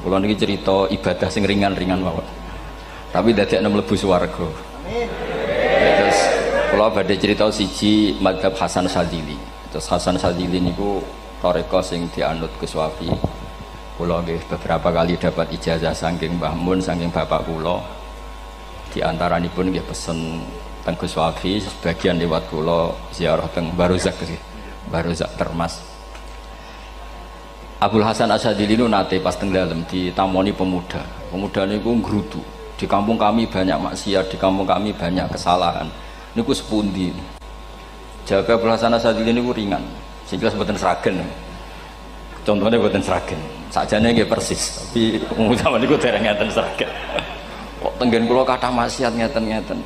Kula niki cerita ibadah sing ringan-ringan mawon. Tapi dadekne mlebu swarga. Amin. Terus kula badhe cerita siji mazhab Hasan Sadzili. Terus Hasan Sadzili niku thariqah sing dianut Gus Wafi. Kula nggih beberapa kali dapat ijazah saking Mbah Mun, saking bapak kula. Di antaranipun nggih pesen teng Gus Wafi, sebagian lewat kula ziarah teng Barozak nggih. Barozak Termas. Abdul Hasan Asyadzili itu nate pas teng dalem ditamoni pemuda. Pemuda niku ngrutu. Di kampung kami banyak maksiat, di kampung kami banyak kesalahan. Niku sepundi? Jawab Abdul Hasan Asyadzili niku ringan. Sing jelas mboten sragen. Contohnya mboten sragen. Sakjane nggih persis, tapi umum zaman niku dereng ngeten sragen. Kok tenggen kula kathah maksiat ngeten-ngeten.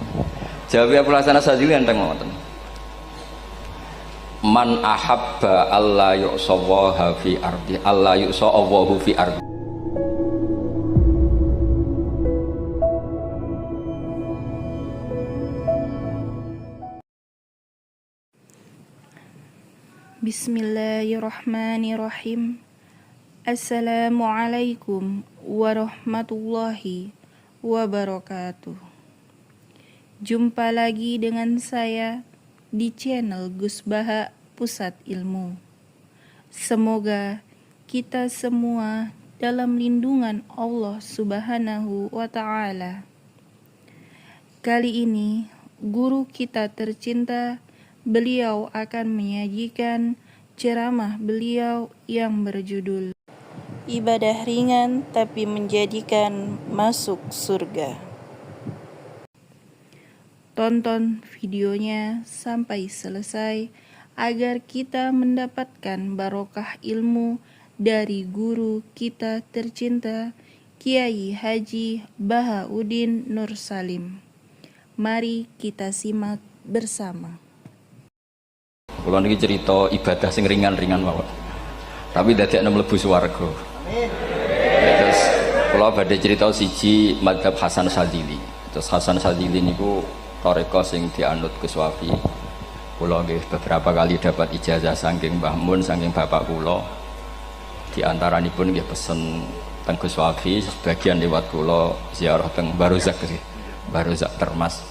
Jawab Abdul Hasan Asyadzili enteng ngoten. Man ahabba alla yu'sawaha fi ardi alla yu'sawahu fi ardi. Bismillahirrahmanirrahim. Assalamualaikum warahmatullahi wabarakatuh. Jumpa lagi dengan saya di channel Gus Baha Pusat Ilmu. Semoga kita semua dalam lindungan Allah Subhanahu wa Ta'ala. Kali ini guru kita tercinta, beliau akan menyajikan ceramah beliau yang berjudul Ibadah Ringan Tapi Menjadikan Masuk Surga. Tonton videonya sampai selesai agar kita mendapatkan barokah ilmu dari guru kita tercinta Kiai Haji Bahauddin Nur Salim. Mari kita simak bersama. Kula niki cerita ibadah sing ringan-ringan mawon. Tapi dadekne mlebu swarga. Amin. Terus kula badhe cerita siji mazhab Hasan Sadzili. Terus Hasan Sadzili niku thariqah sing dianut Gus Wafi. Kula nggih beberapa kali dapat ijazah saking Mbah Mun, saking bapak kula. Di antaranipun nggih pesen teng Gus Wafi, sebagian lewat kula ziarah teng Barozak nggih. Barozak Termas.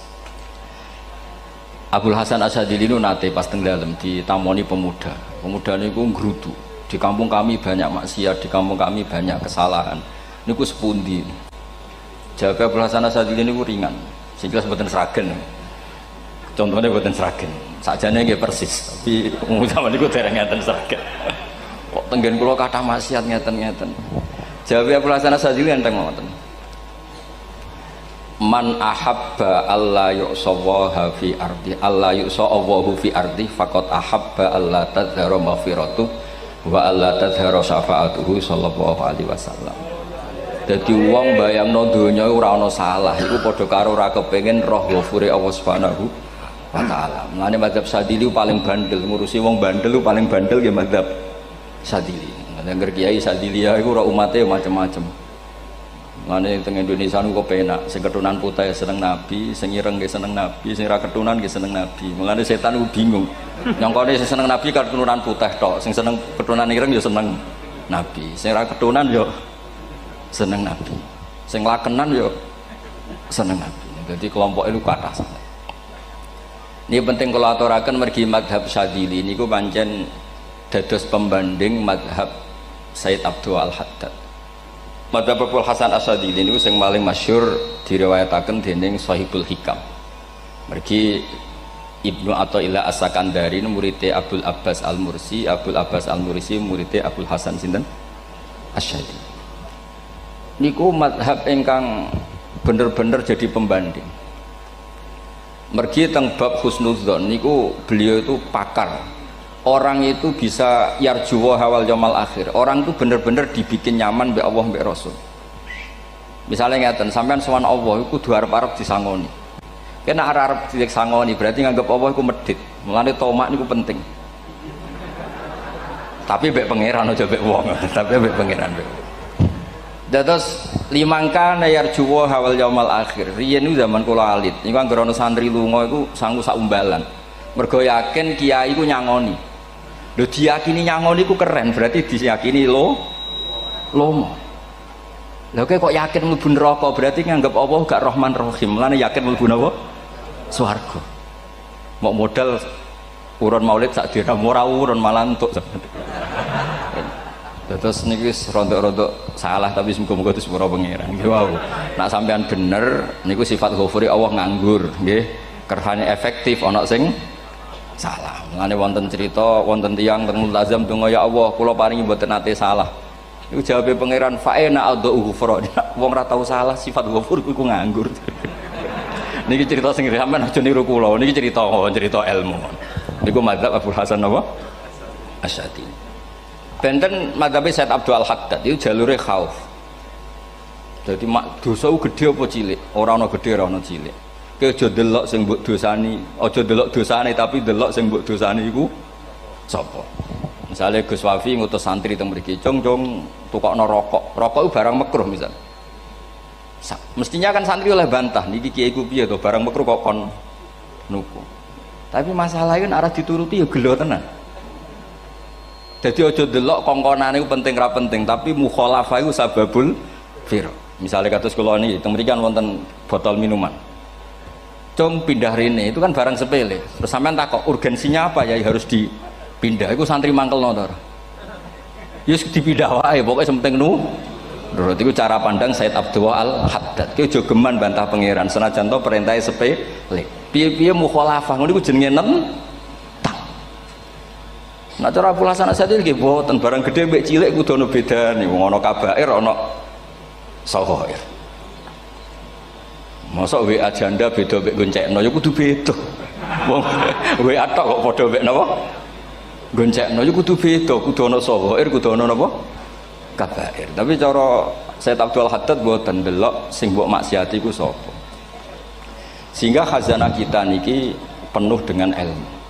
Abdul Hasan Asyadzili itu nate pas teng dalem ditamoni pemuda. Pemuda niku ngrutu. Di kampung kami banyak maksiat, di kampung kami banyak kesalahan. Niku sepundi? Jawab Abdul Hasan Asyadzili niku ringan. Sing jelas mboten sragen. Contohnya mboten sragen. Sakjane nggih persis, tapi umum zaman niku dereng ngeten sragen. Kok tenggen kula kathah maksiat ngeten-ngeten. Jawab Abdul Hasan Asyadzili enteng ngoten. Man ahabba alla yu'sawaha fi ardi alla yu'sawahu fi ardi faqad ahabba alla tadhara maghfiratu wa alla tadhara syafa'atuhu sallallahu alaihi wasallam. Dadi wong bayangno donya ora ana salah iku padha karo ora kepengin roh ghafure Allah Subhanahu wa taala. Mulane mazhab Sadzili paling bandel, ngurusi wong bandel paling bandel nggih mazhab Sadzili. Nang Kiai Sadzili iku ora umate macam-macam. Mulane teng Indonesia niku kepenak, sing keturunan putih seneng Nabi, sing ireng nggih seneng Nabi, sing ra keturunan nggih seneng Nabi. Mulane setan niku bingung. Nyangkane sing seneng Nabi keturunan putih tok, sing seneng keturunan ireng ya seneng Nabi, sing ra keturunan ya seneng Nabi, sing lakenan yo seneng Nabi. Jadi kelompok itu kathah sangat. Ini penting kalau aturaken mergi mazhab Sadzili niku pancen dados pembanding mazhab Said Abdul Al-Haddad. Mazhab Abdul Hasan Asyadzili niku sing paling masyhur diriwayataken dening Shahibul Hikam. Mergi Ibnu Athaillah As-Sakandari muridé Abdul Abbas Al-Mursi, Abdul Abbas Al-Mursi muridé Abdul Hasan sinten Asyadzili. Niku mazhab ingkang bener-bener jadi pembanding. Mergi teng bab husnudzon niku beliau itu pakar. Orang itu bisa yarjuwa hawal yaumil akhir. Orang itu bener-bener dibikin nyaman mbek Allah mbek Rasul. Misalnya ngeten, sampean sowan Allah iku kudu arep-arep disangoni. Kena arep disangoni berarti nganggep Allah iku medhit. Mulane tomak niku penting. Tapi mbek pangeran aja mbek wong, tapi mbek pangeran mbek. Dados limangka nayar juwa hawal yaumal akhir. Riyen niku zaman kula alit, niku anggere ana santri lunga iku sangku sak umbalan. Mergo yakin kiai iku nyangoni. Lho diyakini nyangoni iku keren, berarti diyakini lomo. Lha kok yakin mlebu neraka berarti nganggep Allah gak Rahman Rahim. Mulane yakin mlebu napa? Swarga. Mau modal urun maulid sak dina ora urun malah entuk. Terus niki wis rontok-rontok salah tapi muga-muga disepuro pangeran. Nggih wau. Nak sampean bener niku sifat ghafuri Allah nganggur, nggih. Kerhane efektif ana sing salah. Mulane wonten cerita wonten tiyang teng multazam donga ya Allah kula paringi mboten nate salah. Iku jawabe pangeran fa'ina adhu ghufra. Wong ora tau salah sifat ghafur iku nganggur. Niki cerita sing sampean aja niru kula. Niki cerita ilmu. Niku madzhab Abdul Hasan apa? Asy'ari. Benten madzhab Said Abdul Al-Haddad itu jalure khauf. Jadi dosa gede apa cilik? Ora ana gede ora ana cilik. Kowe aja delok sing mbok dosani, aja delok dosane tapi delok sing mbok dosani iku sapa. Misale Gus Wafi ngutus santri teng mriki, "Cung, tukokno rokok." Rokok itu barang makruh misal. Mestinya kan santri oleh bantah, niki kiai ku piye to barang makruh kok kon nuku. Tapi masalahnya kan arah dituruti ya gelo tenan. Jadi ojo delok kongkonane iku penting ra penting, tapi mukhalafah iku sababul fir. Misalnya kados kula niki teng mriki kan wonten botol minuman. Cung pindah rene itu kan barang sepele. Terus sampean takok urgensinya apa ya harus dipindah. Iku santri mangkelno to. Ya wis dipindah wae, pokoke penting nu. Menurut itu cara pandang Said Abdul Al-Haddad. Ki aja geman bantah pangeran senajan to perintahe sepele. Piye-piye mukhalafah ngono iku jenenge nah cara Abdul Hasan Asy'ari nggih boten barang gede mbek cilik kudu ana bedane wong ana kabair ana saghair. Mosok WA janda beda mbek goncekno ya kudu beda. Wong WA tok kok padha mbek napa? Goncekno ya kudu beda, kudu ana saghair, kudu ana napa? Kabair. Tapi cara Said Abdul Haddad boten delok sing mbok maksiati iku sapa. Sehingga khazanah kita niki penuh dengan ilmu.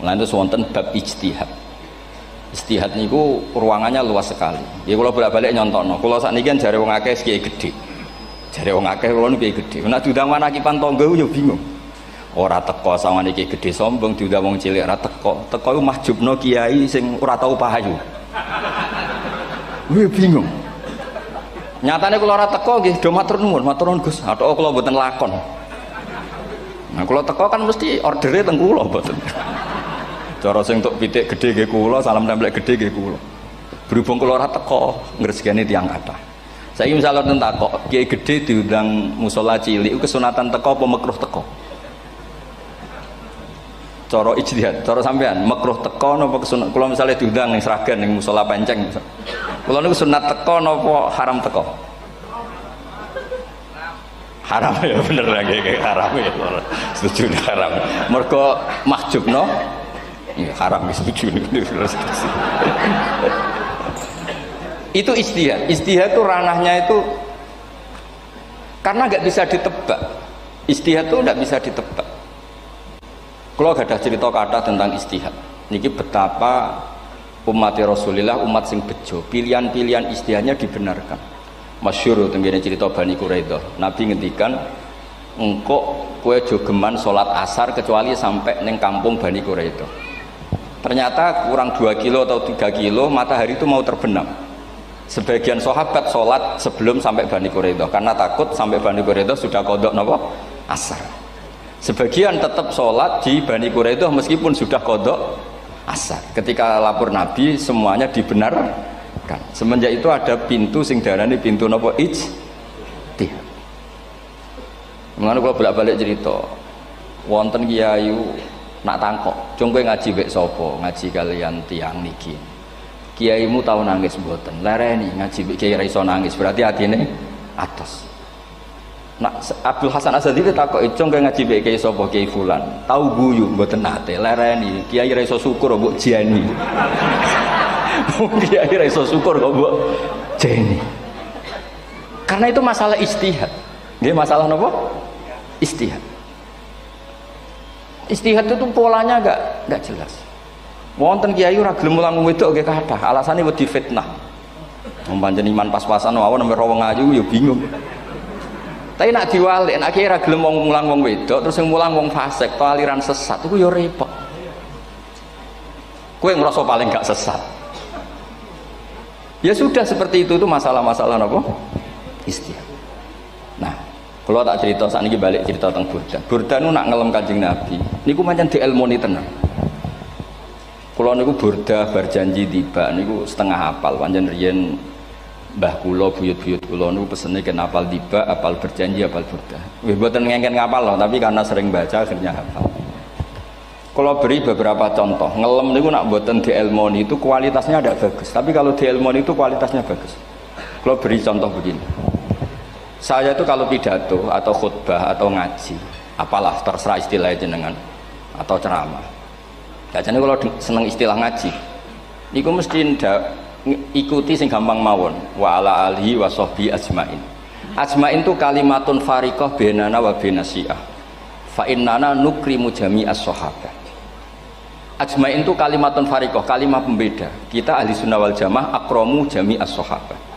Mulane wonten bab ijtihad. Ijtihad niku ruangannya luas sekali. Ya kula bolak-balik nyontokno. Kula sakniki kan jare wong akeh kiai gedhe. Jare wong akeh kula niku kiai gedhe. Nek diundang manakipan tangga yo bingung. Ora teko sawane kiai gedhe sombong diundang wong cilik ora teko. Teko iku mahjubno kiai sing ora tau pahayu. Kuwi bingung. Nyatane kula ora teko nggih do matur nuwun Gus. Athok kula mboten lakon. Nah kula teko kan mesti ordere teng kula mboten. Cara sing tok pitik gedhe nggih kula, salam templek gedhe nggih kula. Berhubung kula ora teko ngresgeni tiyang kathah. Saiki misal wonten takok, kiai gedhe diundang musala cilik iku kesunatan teko apa makruh teko? Cara ijtihad, cara sampean makruh teko napa kesunat? Kula misale diundang ning Sragen ning musala Penceng. Kula niku sunat teko napa haram teko? Haram ya bener lagi haram ya. Setuju haram. Mergo mahjubno ya haram setuju. Itu ijtihad. Ijtihad itu ranahnya itu karena nggak bisa ditebak. Ijtihad itu nggak bisa ditebak. Kalau gak ada cerita kata tentang ijtihad, niki betapa umat Rasulullah umat sing bejo, pilihan-pilihan ijtihadnya dibenarkan. Masyhur tenggene cerita Bani Quraidah. Nabi ngendikan engkau kue jogeman sholat asar kecuali sampai neng kampung Bani Quraidah. Ternyata kurang 2 kilo atau 3 kilo matahari itu mau terbenam. Sebagian sahabat sholat sebelum sampai Bani Quraidah karena takut sampai Bani Quraidah sudah kodok napa asar. Sebagian tetap sholat di Bani Quraidah meskipun sudah kodok asar. Ketika lapor Nabi semuanya dibenarkan. Semenjak itu ada pintu sing darani pintu napa ijtihad. Mengenai kalau bolak-balik cerita, wonten kiai nak tangkok, cung kowe ngaji mbek sapa? Ngaji kalian tiang niki. Kiaimu tau nangis mboten? Lereni ngaji mbek kiai ra iso nangis, berarti atine atos. Nak Abdul Hasan Asy'ari takok, cung kowe ngaji mbek kiai sapa? Kiai fulan. Tau guyu mboten nate, lereni. Kiai ra iso syukur mbok jani. Kiai ra iso syukur kok mbok jani. Karena itu masalah ijtihad. Nggih masalah napa? Ijtihad. Ijtihad itu polanya enggak jelas. Wonten kiai ora gelem mulang wedok nggih kathah, alasane wedi fitnah. Wong pancen iman pas-pasan mawon nembe wong ayu ya bingung. Tapi nak diwalik, nak kiai ora gelem mulang wong wedok, terus sing mulang wong fasik, to aliran sesat iku ya repot. Kowe ngrasa paling gak sesat. Ya sudah seperti itu masalah-masalah napa? Istiak. Nah, kalau tak cerita saat ini balik cerita tentang Burda. Burda nu nak ngelem Kanjeng Nabi. Niku pancen dielmoni tenan. Kalau niku Burda berjanji tiba niku setengah hafal. Pancen riyen mbah kula buyut-buyut kula niku pesene ken hafal tiba, hafal berjanji, hafal Burda. Wis mboten ngengken ngapal loh, tapi karena sering baca akhirnya hafal. Kalau beri beberapa contoh, ngelem niku nak mboten dielmoni itu kualitasnya ada bagus. Tapi kalau dielmoni itu kualitasnya bagus. Kalau beri contoh begini. Saya itu kalau pidato atau khutbah atau ngaji, apalah terserah istilah jenengan atau ceramah. Jadi kalau seneng istilah ngaji, niku mesti ikuti sing gampang mawon. Wa ala alihi wa sahbi ajmain. Ajmain itu kalimatun fariqah bainana wa bainasyiah. Fa innana nukrimu jami'as sahabah. Ajmain itu kalimatun fariqah, kalimat pembeda. Kita ahli sunnah wal jamaah akramu jami'as sahabah.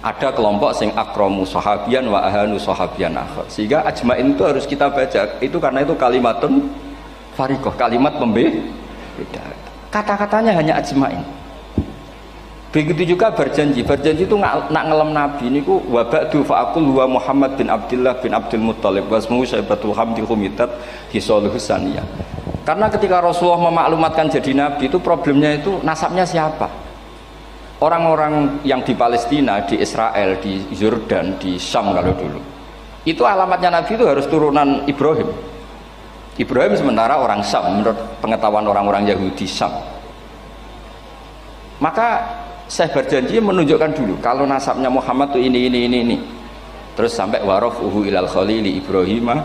Ada kelompok sing akromu sahabian wa ahanu sahabian akhir. Sehingga ajmain itu harus kita baca. Itu karena itu kalimatun fariqah, kalimat pembeda. Kata-katanya hanya ajmain. Begitu juga berjanji. Berjanji itu nak ngelem Nabi niku wa ba'du fa'aqul huwa Muhammad bin Abdullah bin Abdul Muttalib wasmuhu Syaibatul Hamdi Humitat Hisaluhu Saniyah. Karena ketika Rasulullah memaklumatkan jadi Nabi itu problemnya itu nasabnya siapa? Orang-orang yang di Palestina, di Israel, di Yordan, di Syam kalau dulu itu alamatnya Nabi itu harus turunan Ibrahim. Ibrahim sementara orang Syam menurut pengetahuan orang-orang Yahudi Syam. Maka saya berjanji menunjukkan dulu kalau nasabnya Muhammad itu ini. Terus sampai warafuhu ilal khalili Ibrahim,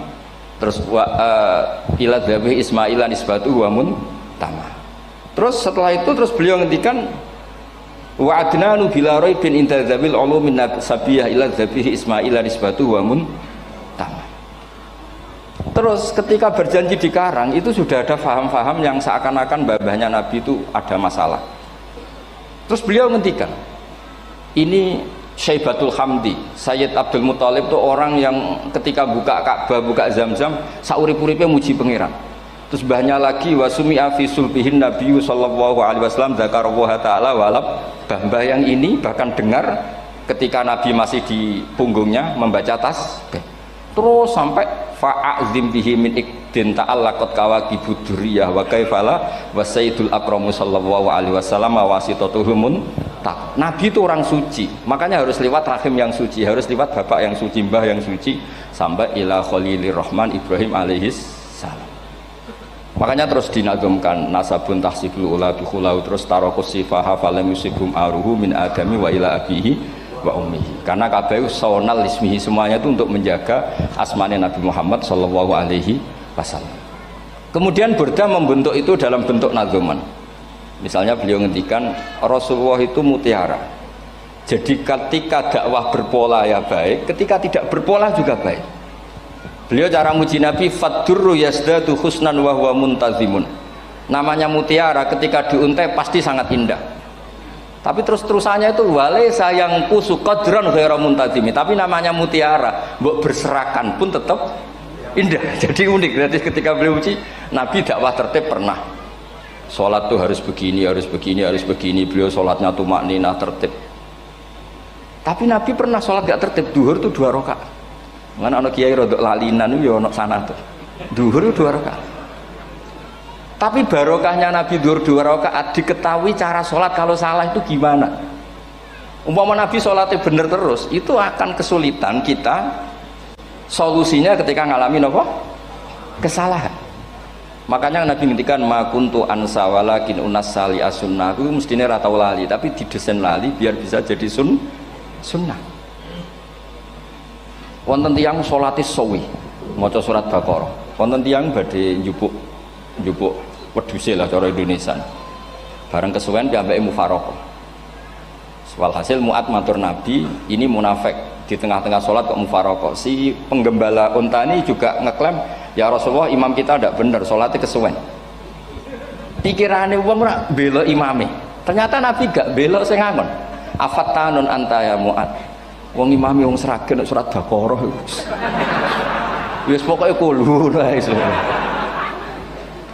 terus ila dzabih Ismail nisbatuhu wa muntama. Terus setelah itu terus beliau ngendikan wa adnanu bila raibin inda dzabil ulumin sabiyah ila dzabihi Ismail nisbatuhu wa muntama. Terus ketika berjanji di Karang itu sudah ada faham-faham yang seakan-akan babahnya Nabi itu ada masalah. Terus beliau ngendikan ini Syaibatul Hamdi Sayyid Abdul Muttalib itu orang yang ketika buka Ka'bah, buka Zam-Zam saurip-uripe muji pangeran. Terus banyak lagi wasumi'a fi sulbihin Nabi sallallahu alaihi wasallam dzakarallaha ta'ala walab. Mbah yang ini bahkan dengar ketika Nabi masih di punggungnya membaca tasbih. Terus sampai fa'azim bihi min ikdin ta'allaqat kawakibud durriyah wa kaifala wa sayyidul akramu sallallahu alaihi wasallam wasitatuhumun tak. Nabi itu orang suci, makanya harus lewat rahim yang suci, harus lewat bapak yang suci, mbah yang suci sampai ila khalilir rahman Ibrahim alaihis salam. Makanya terus dinagumkan nasabun tahsibul ula bikhulau terus tarokus sifaha falam yusibhum aruhu min adami wa ila abihi wa ummihi. Karena kabeh sonal ismihi semuanya itu untuk menjaga asmane Nabi Muhammad sallallahu alaihi wasallam. Kemudian Burda membentuk itu dalam bentuk nazuman. Misalnya beliau ngendikan Rasulullah itu mutiara. Jadi ketika dakwah berpola ya baik, ketika tidak berpola juga baik. Beliau cara muji Nabi faddurru yazdadu husnan wa huwa muntazimun. Namanya mutiara ketika diuntai pasti sangat indah. Tapi terus-terusannya itu wale sayang kusu qadran ghairu muntazimi. Tapi namanya mutiara, mbok berserakan pun tetap indah. Jadi unik. Berarti ketika beliau uji Nabi dakwah tertib pernah. Sholat tuh harus begini, harus begini, harus begini. Beliau sholatnya tumakninah tertib. Tapi Nabi pernah sholat gak tertib. Duhur tuh 2 rakaat. Mana anak kiai rodok lalinan itu ya anak sana tuh. Duhur itu 2 rakaat. Tapi barokahnya Nabi duhur 2 rakaat diketahui cara sholat kalau salah itu gimana. Umpama Nabi sholatnya bener terus, itu akan kesulitan kita solusinya ketika ngalamin apa? Kesalahan. Makanya Nabi ngendikan ma kuntu ansa walakin unas sali as-sunnah. Itu mestine ra tau lali, tapi didesain lali biar bisa jadi sunnah. Wonten tiyang salate suwi maca surat Baqarah. Wonten tiyang badhe njupuk wedhuse lah cara Indonesia. Bareng kesuwen piyambake mufaraqah. Walhasil Mu'ad matur Nabi, ini munafik di tengah-tengah sholat kok mufaraqah. Si penggembala unta ini juga ngeklaim, ya Rasulullah imam kita tidak benar, sholatnya kesuwen. Pikirannya wong ora bela imame. Ternyata Nabi gak bela sing ngangon. Afattanun anta ya Mu'ad. Wong imami wong seragen surat Baqarah. Wis pokoke kulo wae.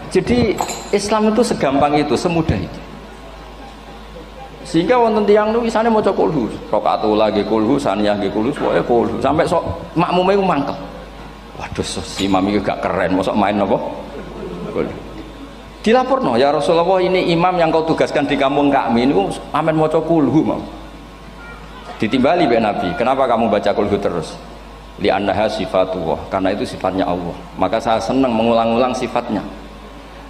Jadi Islam itu segampang itu, semudah itu. Sehingga wonten tiyang niku isane maca kulhu, rakaat ula nggih kulhu, saniyah nggih kulhu, pokoke kulhu. Sampai sok makmume ku mangkel. Waduh, si imam iki gak keren, mosok main apa? Kulhu. Dilaporno, ya Rasulullah, ini imam yang kau tugaskan di kampung kami niku amen maca kulhu mau. Ditimbali be Nabi, kenapa kamu baca kulhu terus? Li annaha sifatullah, karena itu sifatnya Allah. Maka saya senang mengulang-ulang sifatnya.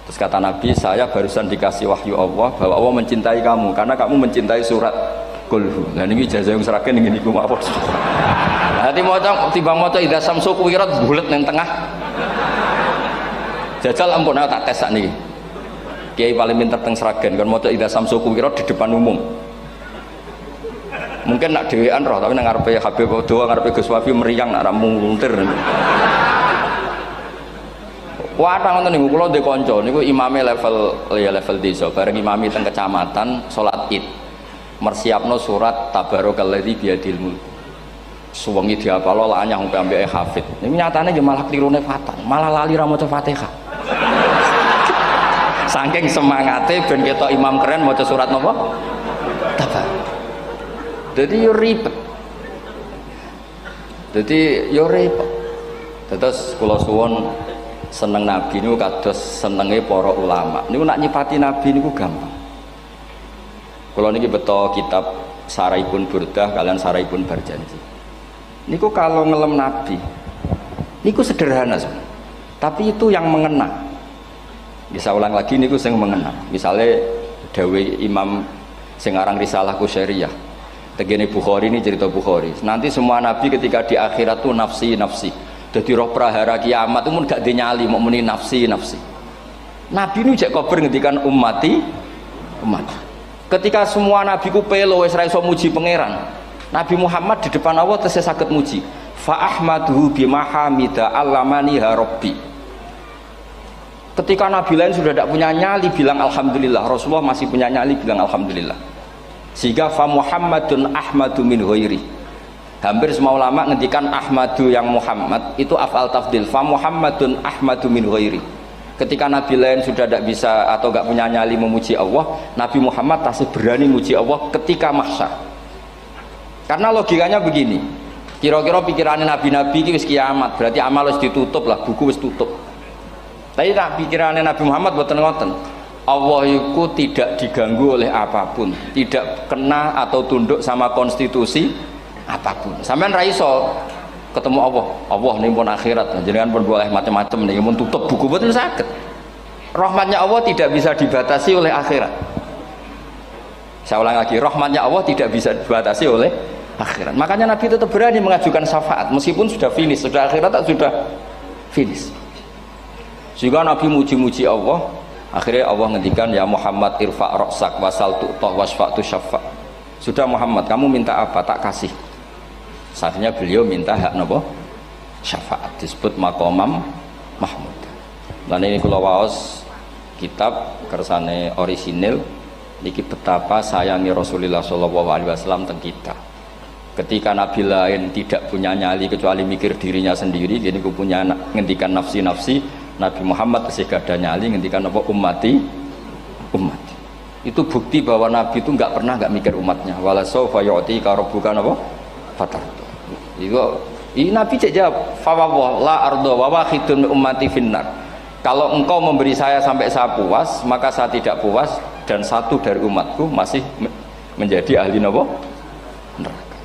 Terus kata Nabi, saya barusan dikasih wahyu Allah bahwa Allah mencintai kamu karena kamu mencintai surat kulhu. Nah ini jazah yang serahkan ini ku apa? Nanti maca timbang maca idza samsu kuwirat bulet nang tengah. Jajal ampun tak tes sakniki. Kiai paling pinter teng Sragen kan maca idza samsu kuwirat di depan umum. Mungkin nak dhewean roh tapi nang ngarepe Habib doa ngarepe Gus Wafi meriang nak muntir. Wah, ngoten niku kula ndek kanca niku imame level desa, bareng imami teng kecamatan salat Id. Mersiapno surat Tabarakalladzi biyadil mulk. Suwengi diapalo lah anyah sampai ambek hafid. Niku nyatane nggih malah klirune fatal, malah lali ra maca Fatihah. Saking semangate ben ketok imam keren maca surat napa? Tabar. Dadi yo ribet. Terus kula suwun seneng Nabi niku kados senenge para ulama. Niku nak nyipati Nabi niku gampang. Kula niki beto kitab Saraipun Burdah kalian Saraipun Barjanji. Niku kalau ngelem Nabi niku sederhana sebenarnya. Tapi itu yang mengena. Bisa ulang lagi niku sing mengena. Misalnya dawe Imam sing aran Risalah Qusyariyah. Tegene Bukhari ini cerita Bukhari. Nanti semua nabi ketika di akhirat tuh nafsi. Jadi roh prahara kiamat itu gak dinyali mau muni nafsi. Nabi ini jak kober ngendikan umat. Ketika semua nabi ku pelo wis ra iso muji pangeran. Nabi Muhammad di depan Allah tesih saged muji. Fa ahmaduhu bimahamida allamani rabbi. Ketika nabi lain sudah tidak punya nyali bilang alhamdulillah, Rasulullah masih punya nyali bilang alhamdulillah. Sehingga fa Muhammadun ahmadu min ghairi. Hampir semua ulama ngendikan Ahmadu yang Muhammad itu afal tafdil. Fa Muhammadun ahmadu min ghairi. Ketika nabi lain sudah tidak bisa atau tidak punya nyali memuji Allah, Nabi Muhammad masih berani memuji Allah ketika mahsyar. Karena logikanya begini, kira-kira pikirannya nabi-nabi ini wis kiamat, berarti amal wis ditutup lah, buku wis tutup. Tapi pikirannya Nabi Muhammad boten ngoten. Allah itu tidak diganggu oleh apapun, tidak kena atau tunduk sama konstitusi apapun. Sampean ra iso ketemu Allah ning pun akhirat, jenengan pun boleh macam-macam ning mun tutup buku boten saged. Rahmatnya Allah tidak bisa dibatasi oleh akhirat. Saya ulang lagi, rahmatnya Allah tidak bisa dibatasi oleh akhirat. Makanya Nabi tetap berani mengajukan syafaat meskipun sudah finish, sudah akhirat tak sudah finish. Sehingga Nabi muji-muji Allah, akhirnya Allah ngendikan ya Muhammad irfa' ra'sak wasal tu'tah wasfa'tu syafa'. Sudah Muhammad, kamu minta apa tak kasih. Akhirnya beliau minta hak napa? Syafaat, disebut maqamam mahmud. Lan ini kula waos kitab kersane orisinil niki betapa sayangi Rasulullah sallallahu alaihi wasallam teng kita. Ketika nabi lain tidak punya nyali kecuali mikir dirinya sendiri, jadi ku punya ngendikan nafsi. Nabi Muhammad masih gak ada nyali ngendikan apa umat. Itu bukti bahwa Nabi itu nggak pernah nggak mikir umatnya. Wala sawfa yu'tika rabbuka apa? Fatar. Ini Nabi jawab, fa la ardo wa wahidun ummati finnar. Kalau engkau memberi saya sampai saya puas, maka saya tidak puas dan satu dari umatku masih menjadi ahli napa? Neraka.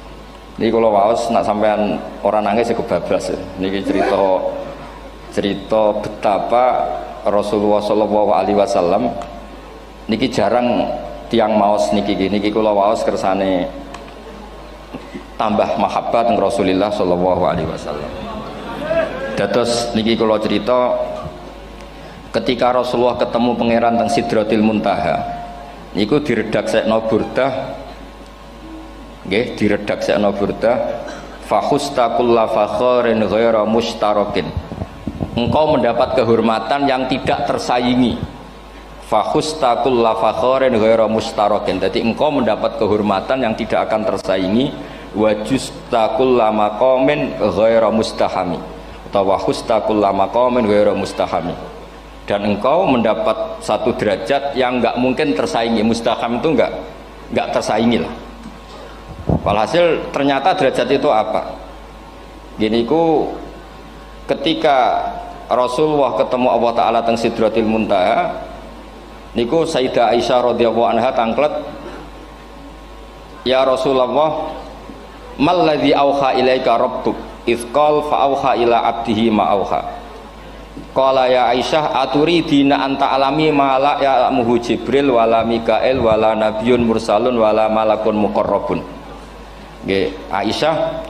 Ini kalau waos nak sampean orang nangis kebablas. Niki cerita betapa Rasulullah Shallallahu Alaihi Wasallam niki jarang tiang maos niki kula waos kersane tambah mahabbat ng Rasulullah Shallallahu Alaihi Wasallam. Dados niki kula cerita ketika Rasulullah ketemu pangeran teng Sidratil Muntaha niku diredaksekno burdah nggih diredaksekno burdah fakhusta kulla fakharin ghaira mustarakin. Engkau mendapat kehormatan yang tidak tersaingi. Fakhusta kulla fakharin ghaira mustarakin. Jadi engkau mendapat kehormatan yang tidak akan tersaingi. Wajusta kulla maqamin ghaira mustahami. Atau wakhusta kulla maqamin ghaira mustahami. Dan engkau mendapat satu derajat yang enggak mungkin tersaingi. Mustaham itu enggak nggak tersaingi lah. Walhasil ternyata derajat itu apa? Gini ku ketika Rasulullah ketemu Allah Ta'ala teng Sidratil Muntaha niku Sayyidah Aisyah radhiyallahu anha tangklet, ya Rasulullah mal ladzi auha ilaika rabbuk idz qala fa auha ila abdihi ma auha. Qala ya Aisyah aturidina anta alami ma la ya'lamuhu Jibril wala Mikail wala nabiyyun mursalun wala malakun muqarrabun. Nggih, Aisyah,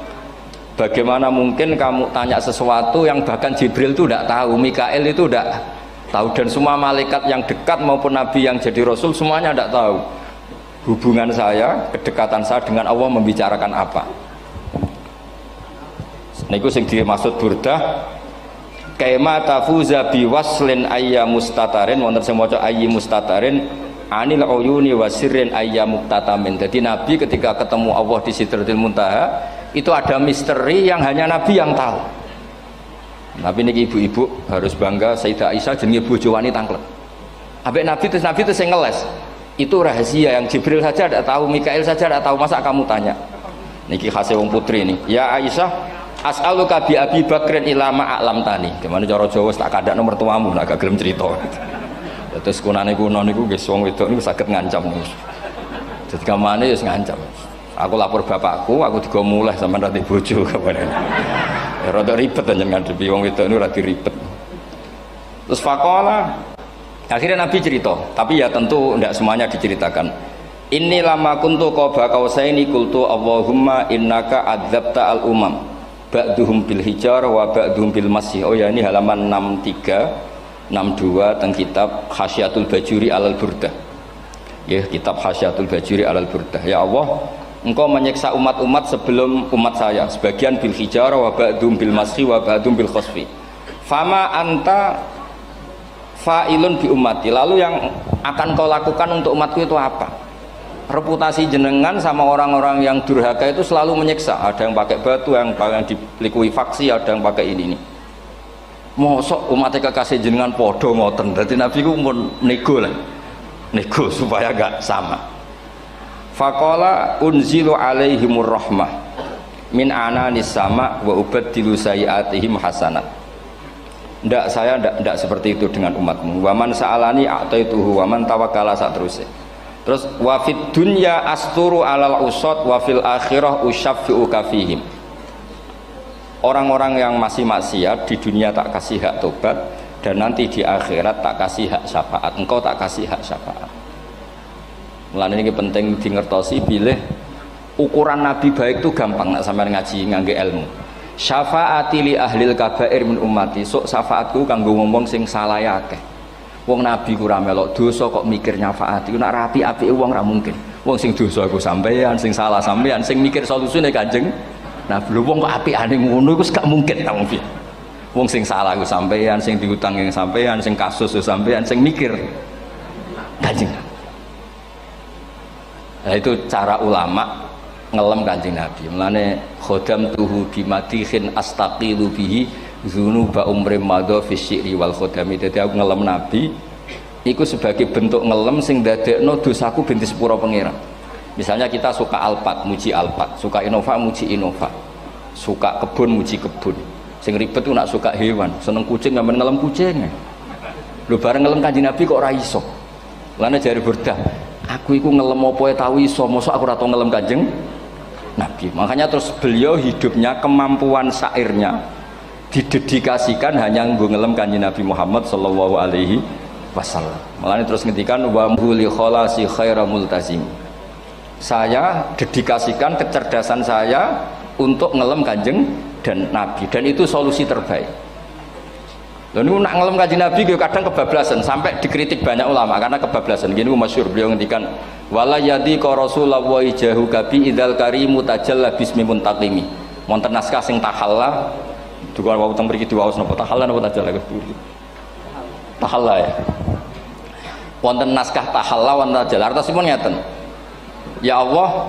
bagaimana mungkin kamu tanya sesuatu yang bahkan Jibril itu tidak tahu, Mikail itu tidak tahu, dan semua malaikat yang dekat maupun nabi yang jadi rasul semuanya tidak tahu hubungan saya, kedekatan saya dengan Allah membicarakan apa. Niku sing dimaksud Burdah, kaima tafuza biwaslin ayya mustatarin, wonten sing maca ayyi mustatarin anil uyuni wasirrin ayya muktatamin. Jadi Nabi ketika ketemu Allah di Sidratil Muntaha itu ada misteri yang hanya Nabi yang tahu. Nabi niki ibu-ibu harus bangga, Sayyidah Aisyah jenenge bojo wanita tanglet. Ambek Nabi itu sing ngeles. Itu rahasia yang Jibril saja tidak tahu, Mikail saja tidak tahu, masa kamu tanya? Niki khase wong putri ini. Ya Aisyah, as'aluka bi Abi Bakrin ila ma a'lam tani. Gimana cara Jawa tak kadak nomor tuamu nak gak gelem cerita. Terus kunane kuno niku nggih wong wedok niku saged ngancam. Jadi kamane wis ngancam. Aku lapor bapakku, aku digo mulih sampean ra bojo kabare. Ya rada ribet njenengan ngadepi wong wedok niku rada ribet. Terus faqala, akhirnya Nabi cerita, tapi ya tentu tidak semuanya diceritakan. Inni lama kuntu qaba qausaini qultu Allahumma innaka adzabta al umam ba'duhum bil hijar wa ba'duhum bil masih. Oh ya, ini halaman 63 62 tentang kitab Hasyiatul Bajuri alal Burdah. Ya, kitab Hasyiatul Bajuri alal Burdah. Ya Allah, Engkau menyiksa umat-umat sebelum umat saya, sebagian bil hijar wa ba'dhum bil masih wa ba'dhum bil khasfi. Fama anta fa'ilun bi ummati. Lalu yang akan kau lakukan untuk umatku itu apa? Reputasi jenengan sama orang-orang yang durhaka itu selalu menyiksa. Ada yang pakai batu, yang dilikuifaksi, ada yang pakai ini. Mosok umatnya kekasih jenengan podo ngoten. Jadi Nabi ku mun nego lah, nego supaya gak sama. Faqala unzilu alaihimur rahmah min ananis sama wa ubaddilu sayiatihim hasanat. Ndak, saya ndak seperti itu dengan umatmu. Waman sa'alani a'taituhu waman tawakkala sak terusé. Terus wa fid dunya asturu alal usad wa fil akhirah usyaffi'u kafihim. Orang-orang yang masih maksiat di dunia tak kasih hak tobat, dan nanti di akhirat tak kasih hak syafaat. Engkau tak kasih hak syafaat. Mulane ini penting dingertosi, bilih ukuran Nabi baik itu gampang nak sampean ngaji ngangge ilmu. Syafaati li ahlil kabair min ummati, sok syafaatku kanggo ngomong sing salah akeh. Wong Nabi ku ra melok dosa kok mikir nyafaati, nak rapi apike wong ra mungkin. Wong sing dosa iku sampean, sing salah sampean, sing mikir solusine Kanjeng. Nah, belum wong kok apikane ngono iku gak mungkin ta wong piye. Wong sing salah ku sampean, sing diutang yang sampean, sing kasus ku sampean, sing mikir Kanjeng. Nah, itu cara ulama ngelem Kanjeng Nabi. Mulane khodam tuhu bimatihin astaqilu bihi dzunuba umri madha fi syi'ri wal khodami. Dadi aku ngelem Nabi iku sebagai bentuk ngelem sing ndadekno dosaku ben disepuro pangeran. Misalnya kita suka Alphard, muji Alphard, suka Innova, muji Innova, suka kebun, muji kebun. Sing ribet tuh nak suka hewan, seneng kucing nggak ngelem kucing. Lu bareng ngelem Kanjeng Nabi kok ora iso. Lane jari Burdah, aku iku ngelem apa tau iso, mosok aku ora tau ngelem Kanjeng Nabi. Makanya terus beliau hidupnya, kemampuan syairnya didedikasikan hanya nggo ngelem Kanjeng Nabi Muhammad sallallahu alaihi wasallam. Makanya terus ngendikan wa huli kholasi khaira multazim. Saya dedikasikan kecerdasan saya untuk ngelem Kanjeng dan Nabi, dan itu solusi terbaik. Lalu nak ngelem Kanjeng Nabi kadang kebablasan, sampai dikritik banyak ulama karena kebablasan. Gini masyhur beliau ngendikan wala yadi ka Rasulullah jahu kabi idzal karimu tajalla bismi muntaqimi. Wonten naskah sing tahalla duka wau teng mriki diwaos napa tahalla napa tajalla tahalla ya. Wonten naskah tahalla wonten tajalla artosipun ngeten. Ya Allah,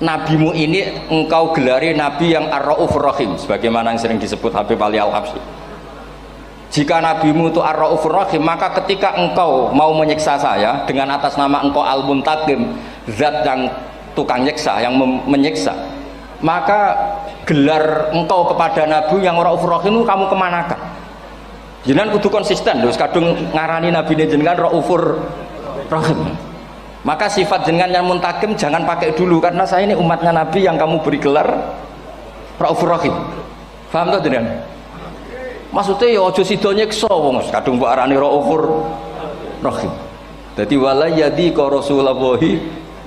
nabimu ini engkau gelari nabi yang ar-raufur rahim, sebagaimana yang sering disebut Habib Ali Al-Habsyi. Jika nabimu itu ar-raufur rahim, maka ketika engkau mau menyiksa saya dengan atas nama engkau al-muntaqim, zat yang tukang nyiksa, yang menyiksa, maka gelar engkau kepada Nabi yang Raufur Rahim itu kamu kemanakan? Jenengan kudu konsisten, terus kadung ngarani Nabi ini jenengan Raufur Rahim. Maka sifat jenengan yang muntakim jangan pakai dulu, karena saya ini umatnya Nabi yang kamu beri gelar Raufur Rahim. Paham tuh jenengan? Maksudnya ya ojo sido nyiksa wong kadung mbok arani Raufur Rahim. Dadi wala yadi ka Rasulullahi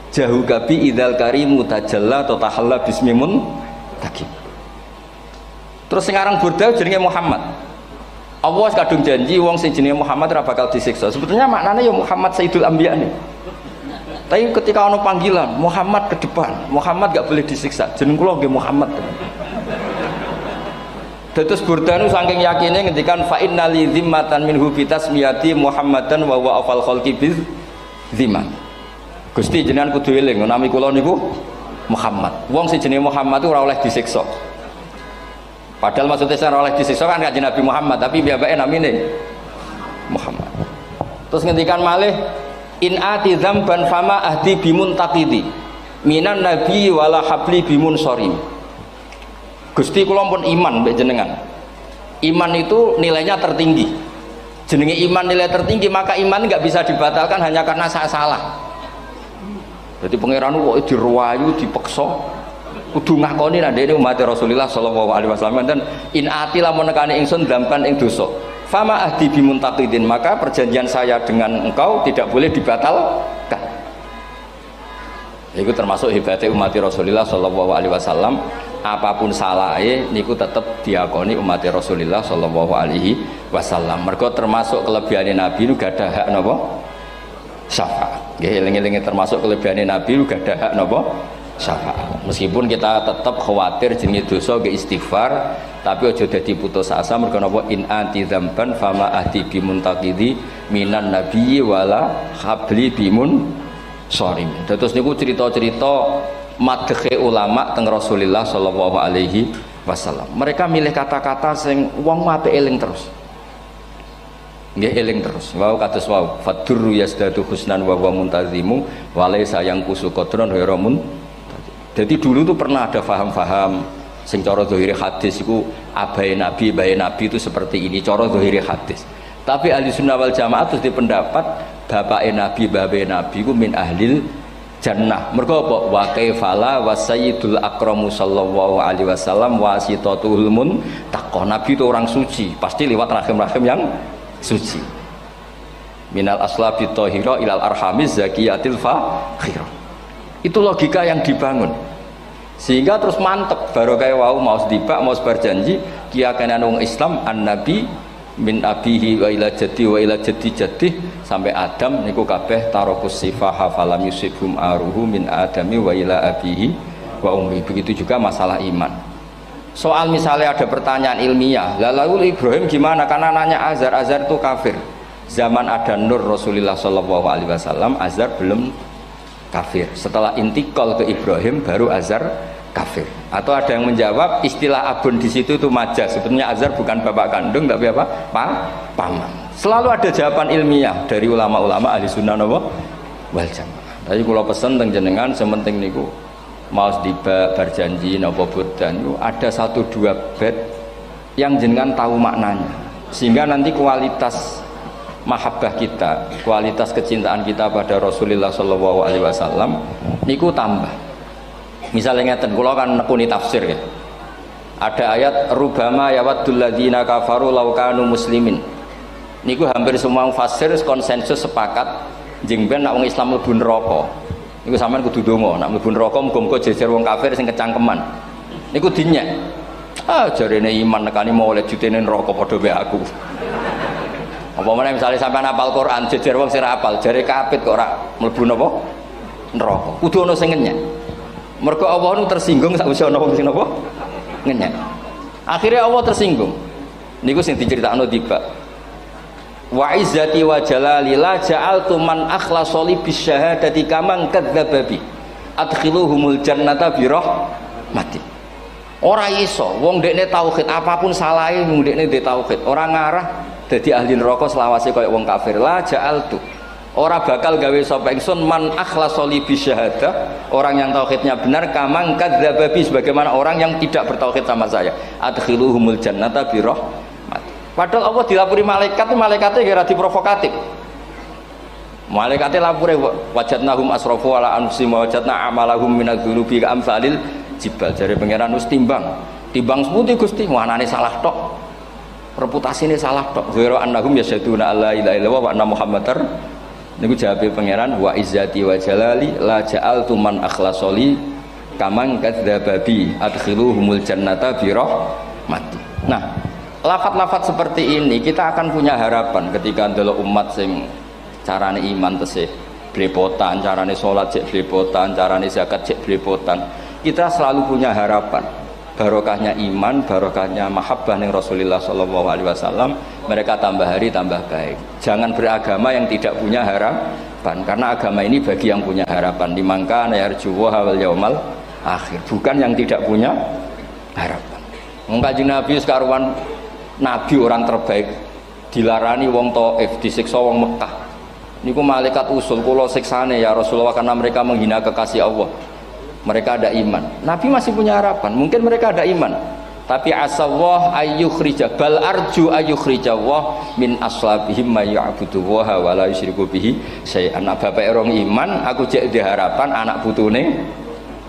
jahu kabi idzal karimu tajalla ta tahalla bismimun takim. Terus sekarang Burda jenenge Muhammad. Allah kadung janji wong sing jenenge Muhammad ora bakal disiksa. Sebetulnya maknanya ya Muhammad Sayyidul Anbiya nih. Tapi ketika ono panggilan Muhammad ke depan, Muhammad gak boleh disiksa. Jeneng kula nggih Muhammad. Terus Burda nu saking yakine ngendikan fa innali zimmatan minhu bi tasmiyati Muhammadan wa huwa afal khalqi biz zimman. Gusti jenengan kudu eling nami kula niku Muhammad. Wong sing jenenge Muhammad itu ora oleh disiksa. Padahal maksudnya saya oleh disiksa kan kanjeng Nabi Muhammad, tapi biabake namine Muhammad. Terus ngendikan malih in ati dzamban fama ahdi bimuntaqidi minan nabi wala habli bimunsarim. Gusti kula pun iman mbek jenengan. Iman itu nilainya tertinggi. Jenenge iman nilai tertinggi, maka iman enggak bisa dibatalkan hanya karena saya salah. Jadi pangeran kok diruwayu, dipeksa kudu ngakoni nek dene umat Rasulullah sallallahu alaihi wasallam dan in ati lamun nekani ingsun dampan ing dosa. Fama ahdi bimuntaqidin, maka perjanjian saya dengan engkau tidak boleh dibatalkan. Itu termasuk hebatnya umat Rasulullah sallallahu alaihi wasallam. Apapun salahnya niku tetap diakoni umat Rasulullah sallallahu alaihi wasallam. Mergo termasuk kelebihan Nabi niku gadah hak napa? Syafaat. Nggih eling-elinge termasuk kelebihan Nabi niku gadah hak napa? Syafaat. Meskipun kita tetap khawatir jenenge dosa ge istighfar, tapi aja dadi putus asa mergo napa in anti dzamban fama ahdi bimuntaqidi minan nabiyyi wala habli bimun sharim. Terus niku cerita-cerita madhe ulama teng Rasulullah sallallahu alaihi wasallam. Mereka milih kata-kata sing wong apik eling terus. Nggih eling terus. Wau kados wau fadurru yasdadu husnan wa huwa muntazimu wa laisa yang kusu qadron ghairu mun. Jadi dulu tuh pernah ada faham-faham sing cara zahiri hadis iku abai nabi, bae nabi itu seperti ini cara zahiri hadis. Tapi ahli sunnah wal jamaah terus dipendapat bapake nabi, babe nabi iku min ahlil jannah. Mergo apa? Wa kaifala wa sayyidul akramu sallallahu alaihi wasallam wasitatul muntaqah. Nabi itu orang suci, pasti lewat rahim-rahim yang suci. Minal aslabi thahira ilal arhamiz zakiyatil fakhirah. Itu logika yang dibangun. Sehingga terus mantep baru kayak wau mau sedibak mau berjanji kiyakan wong Islam an-nabi min abihi wa ila jaddi wa ila jaddi jaddi sampai Adam niku kabeh tarokus sifah falam yusibhum aruhu min adami wa ila abihi wa ummi. Begitu juga masalah iman. Soal misalnya ada pertanyaan ilmiah, lalu Ibrahim gimana? Karena nanya Azar itu kafir. Zaman ada Nur Rasulullah sallallahu alaihi wasallam, Azar belum kafir. Setelah intikal ke Ibrahim baru Azar kafir. Atau ada yang menjawab istilah abun di situ itu majaz. Sebetulnya Azar bukan bapak kandung tapi apa? Paman. Selalu ada jawaban ilmiah dari ulama-ulama ahli sunnah wal jamaah. Tapi kalau pesen teng jenengan sementing niku mau berjanji napa bodan ada 1-2 bait yang jenengan tahu maknanya. Sehingga nanti kualitas mahabbah kita, kualitas kecintaan kita pada Rasulullah sallallahu alaihi wasallam niku tambah. Misalnya ngeten kula kan nekuni tafsir ya. Ada ayat rubama yawaddul ladzina kafaru law kanu muslimin. Niku hampir semua fasir konsensus sepakat jeng ben nek wong Islam mlebu neraka. Niku sampean kudu donga nek mlebu neraka muga-muga jejer wong kafir sing kecangkeman. Niku dinyek. Ah jarene iman nekani mau oleh jutene neraka padha wae aku. Apa meneh misalnya sampean hafal Quran jejer wong sing ora hafal jare kapit kok ora mlebu napa neraka. Kudu ana sing ngenyek. Mergo Allah nu tersinggung sakwise ana wong sing napa ngenyek. Akhirnya Allah tersinggung. Niku sing diceritakno tiba. Wa izzati wa jalali la ja'altu man akhlasa li bisyahadati kaman kadzdzababi adkhiluhumul jannata bi rahmati. Ora iso wong dekne tauhid apapun salahe wong dekne ndek tauhid ora ngarah dadi ahli neraka selawase kaya wong kafir. La ja'altu Ora bakal gawe sapa ingsun man akhlasholi bisyahadah, orang yang tauhidnya benar, kamang kadzdzaba bi, sebagaimana orang yang tidak bertauhid sama saya. Adkhiluhumul jannata bi rahmat. Padahal Allah dilapuri malaikat, malaikatnya kira diprovokatif. Malaikatnya lapure wajadnahum asrafu ala anfusihim wajadna amalahum minadz-dzunubi ka amsalil jibal. Jare pangeran wis timbang seputi Gusti, wanane salah tok. Reputasine salah tok. Ghairu annahum yasyaduna alla ilaha illallah wa anna muhammadar. Niku jawabe pangeran wa izzati wa jalali la ja'altu man akhlasoli kamang kadzababi adkhiluhumul jannata bi rahmati. Nah, lafat-lafat seperti ini kita akan punya harapan ketika ndelok umat sing carane iman tesih blepotan, carane salat cek blepotan, carane zakat cek blepotan. Kita selalu punya harapan. Barokahnya iman, barokahnya mahabbah ning Rasulullah sallallahu alaihi wasallam, mereka tambah hari tambah baik. Jangan beragama yang tidak punya harapan, karena agama ini bagi yang punya harapan. Dimangka yarjuwa wal yaumal akhir, bukan yang tidak punya harapan. Kanjeng Nabi sekaruan nabi orang terbaik dilarani wong Taif, disiksa wong Mekah. Niku malaikat usul kula siksane ya Rasulullah karena mereka menghina kekasih Allah. Mereka ada iman. Nabi masih punya harapan. Mungkin mereka ada iman. Tapi asawah ayyukhrija bal arju ayyukhrijawah min aslabihim may ya'budu wa la yusyriku bihi syai'an. Bapak orang iman, aku cek di harapan anak putune